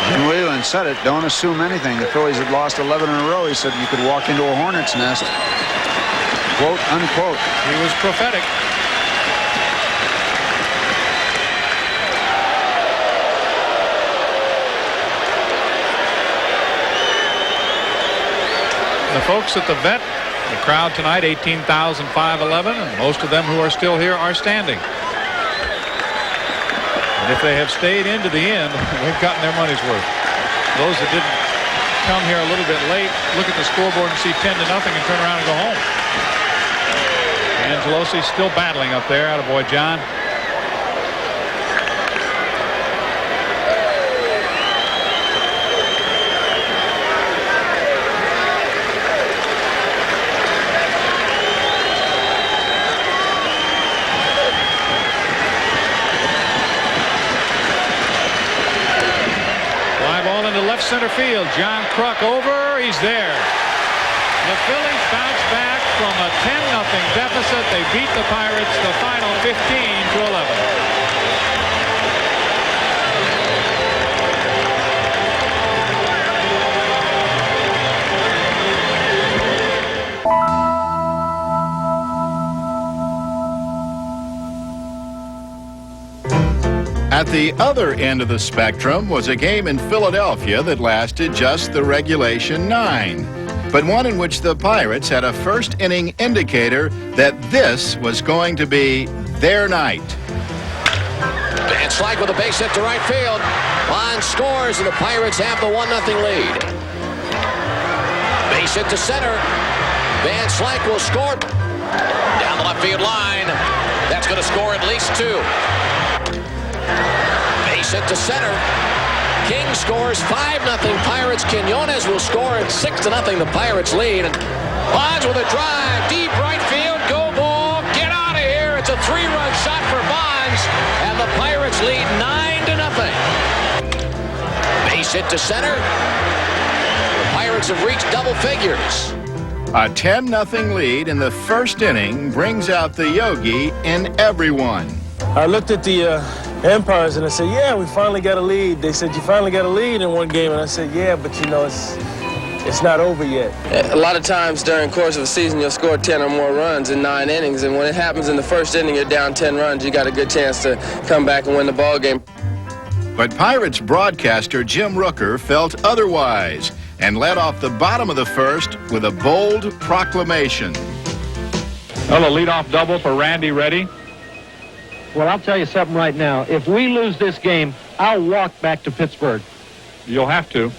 Jim Leyland said it, don't assume anything. The Phillies had lost 11 in a row. He said you could walk into a hornet's nest. Quote, unquote. He was prophetic. The folks at the Vet, the crowd tonight, 18,511, and most of them who are still here are standing. And if they have stayed into the end, they've gotten their money's worth. Those that didn't come here a little bit late, look at the scoreboard and see 10-0 and turn around and go home. Angelosi still battling up there. Attaboy, John. ball into left center field. John Kruk over. He's there. The Phillies bounce back from a 10-0 deficit. They beat the Pirates the final 15-11. At the other end of the spectrum was a game in Philadelphia that lasted just the regulation 9, but one in which the Pirates had a first-inning indicator that this was going to be their night. And Slyke with a base hit to right field. Bonds scores, and the Pirates have the 1-0 lead. Base hit to center. Van Slyke will score down the left field line. That's going to score at least 2. Base hit to center. King scores 5-0 Pirates. Quinones will score at 6-0. The Pirates lead. And Bonds with a drive. Deep right field. Go ball. Get out of here. It's a 3-run shot for Bonds. And the Pirates lead 9-0. Base hit to center. The Pirates have reached double figures. A 10-0 lead in the first inning brings out the Yogi in everyone. I looked at the umpires and I said, yeah, we finally got a lead. They said, you finally got a lead in one game. And I said, yeah, but you know, it's not over yet. A lot of times during the course of a season, you'll score 10 or more runs in 9 innings. And when it happens in the first inning, you're down 10 runs. You got a good chance to come back and win the ball game. But Pirates broadcaster Jim Rooker felt otherwise and led off the bottom of the first with a bold proclamation. Well, a leadoff double for Randy Reddy. Well, I'll tell you something right now. If we lose this game, I'll walk back to Pittsburgh. You'll have to.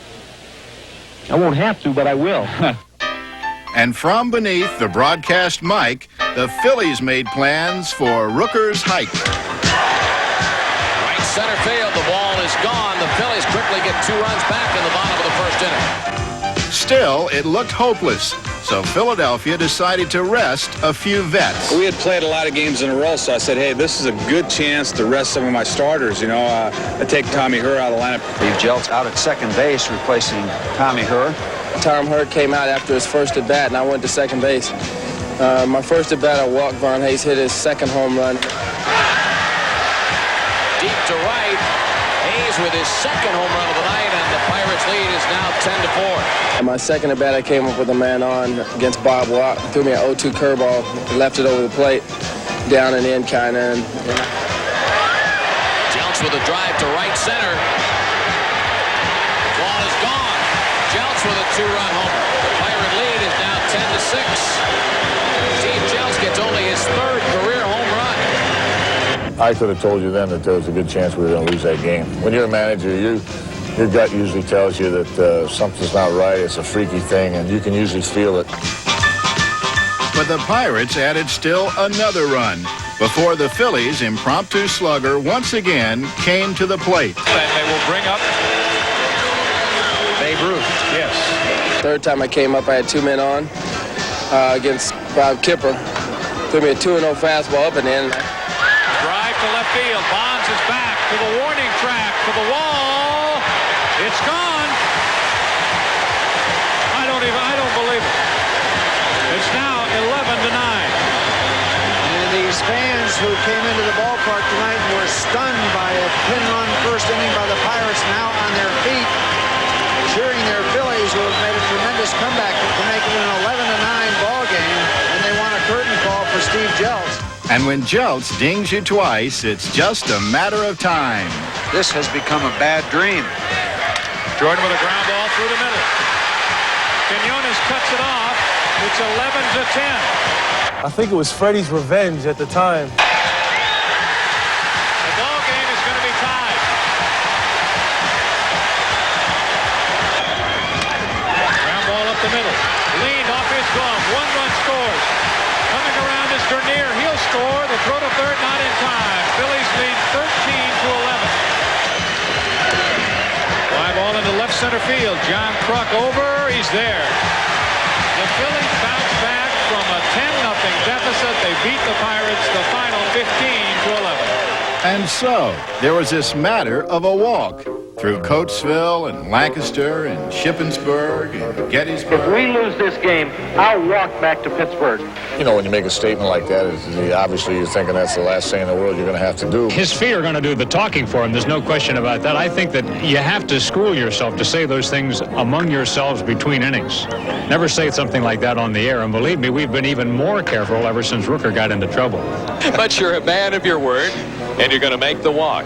I won't have to, but I will. And from beneath the broadcast mic, the Phillies made plans for Rooker's hike. Right center field. The ball is gone. The Phillies quickly get 2 runs back in the bottom of the first inning. Still, it looked hopeless, so Philadelphia decided to rest a few vets. We had played a lot of games in a row, so I said, hey, this is a good chance to rest some of my starters. You know, I take Tommy Herr out of the lineup. Steve Jeltz out at second base, replacing Tommy Herr. Tom Herr came out after his first at-bat, and I went to second base. My first at-bat, I walked. Von Hayes hit his second home run. Deep to right. Hayes with his second home run of the night, and the Pirates lead is now 10-4. And my second at-bat, I came up with a man on against Bob Watt. Threw me an 0-2 curveball, left it over the plate, down and in kind of. Jeltz with a drive to right center. Ball is gone. Jeltz with a 2-run homer. The Pirate lead is now 10-6. Steve Jeltz gets only his 3rd career home run. I could have told you then that there was a good chance we were going to lose that game. When you're a manager, your gut usually tells you that something's not right. It's a freaky thing, and you can usually feel it. But the Pirates added still another run before the Phillies' impromptu slugger once again came to the plate. And they will bring up Babe Ruth. Yes. Third time I came up, I had 2 men on against Bob Kipper. Threw me a 2-0 fastball up and in. Drive to left field. Bonds is back to the warning track, to the wall. It's gone. I don't believe it. It's now 11-9. And these fans who came into the ballpark tonight were stunned by a pin-run first inning by the Pirates, now on their feet, cheering their Phillies, who have made a tremendous comeback to make it an 11-9 ball game, and they want a curtain call for Steve Jeltz. And when Jeltz dings you twice, it's just a matter of time. This has become a bad dream. Jordan with a ground ball through the middle. Quinones cuts it off. It's 11-10. I think it was Freddie's revenge at the time. The ball game is going to be tied. Ground ball up the middle. Leaned off his glove. 1-run scores. Coming around is Dernier. He'll score. The throw to third, not in time. Phillies lead 13-11. Fly ball into left center field. John Kruk over. He's there. The Phillies bounce back from a 10-0 deficit. They beat the Pirates the final 15-11. And so, there was this matter of a walk, through Coatesville and Lancaster and Shippensburg and Gettysburg. If we lose this game, I'll walk back to Pittsburgh. You know, when you make a statement like that, obviously you're thinking that's the last thing in the world you're going to have to do. His feet are going to do the talking for him. There's no question about that. I think that you have to school yourself to say those things among yourselves between innings. Never say something like that on the air. And believe me, we've been even more careful ever since Rooker got into trouble. But you're a man of your word, and you're going to make the walk.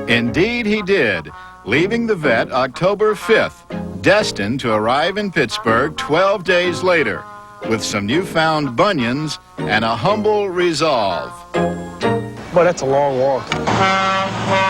Indeed, he did, leaving the vet October 5th, destined to arrive in Pittsburgh 12 days later, with some newfound bunions and a humble resolve. Boy, that's a long walk.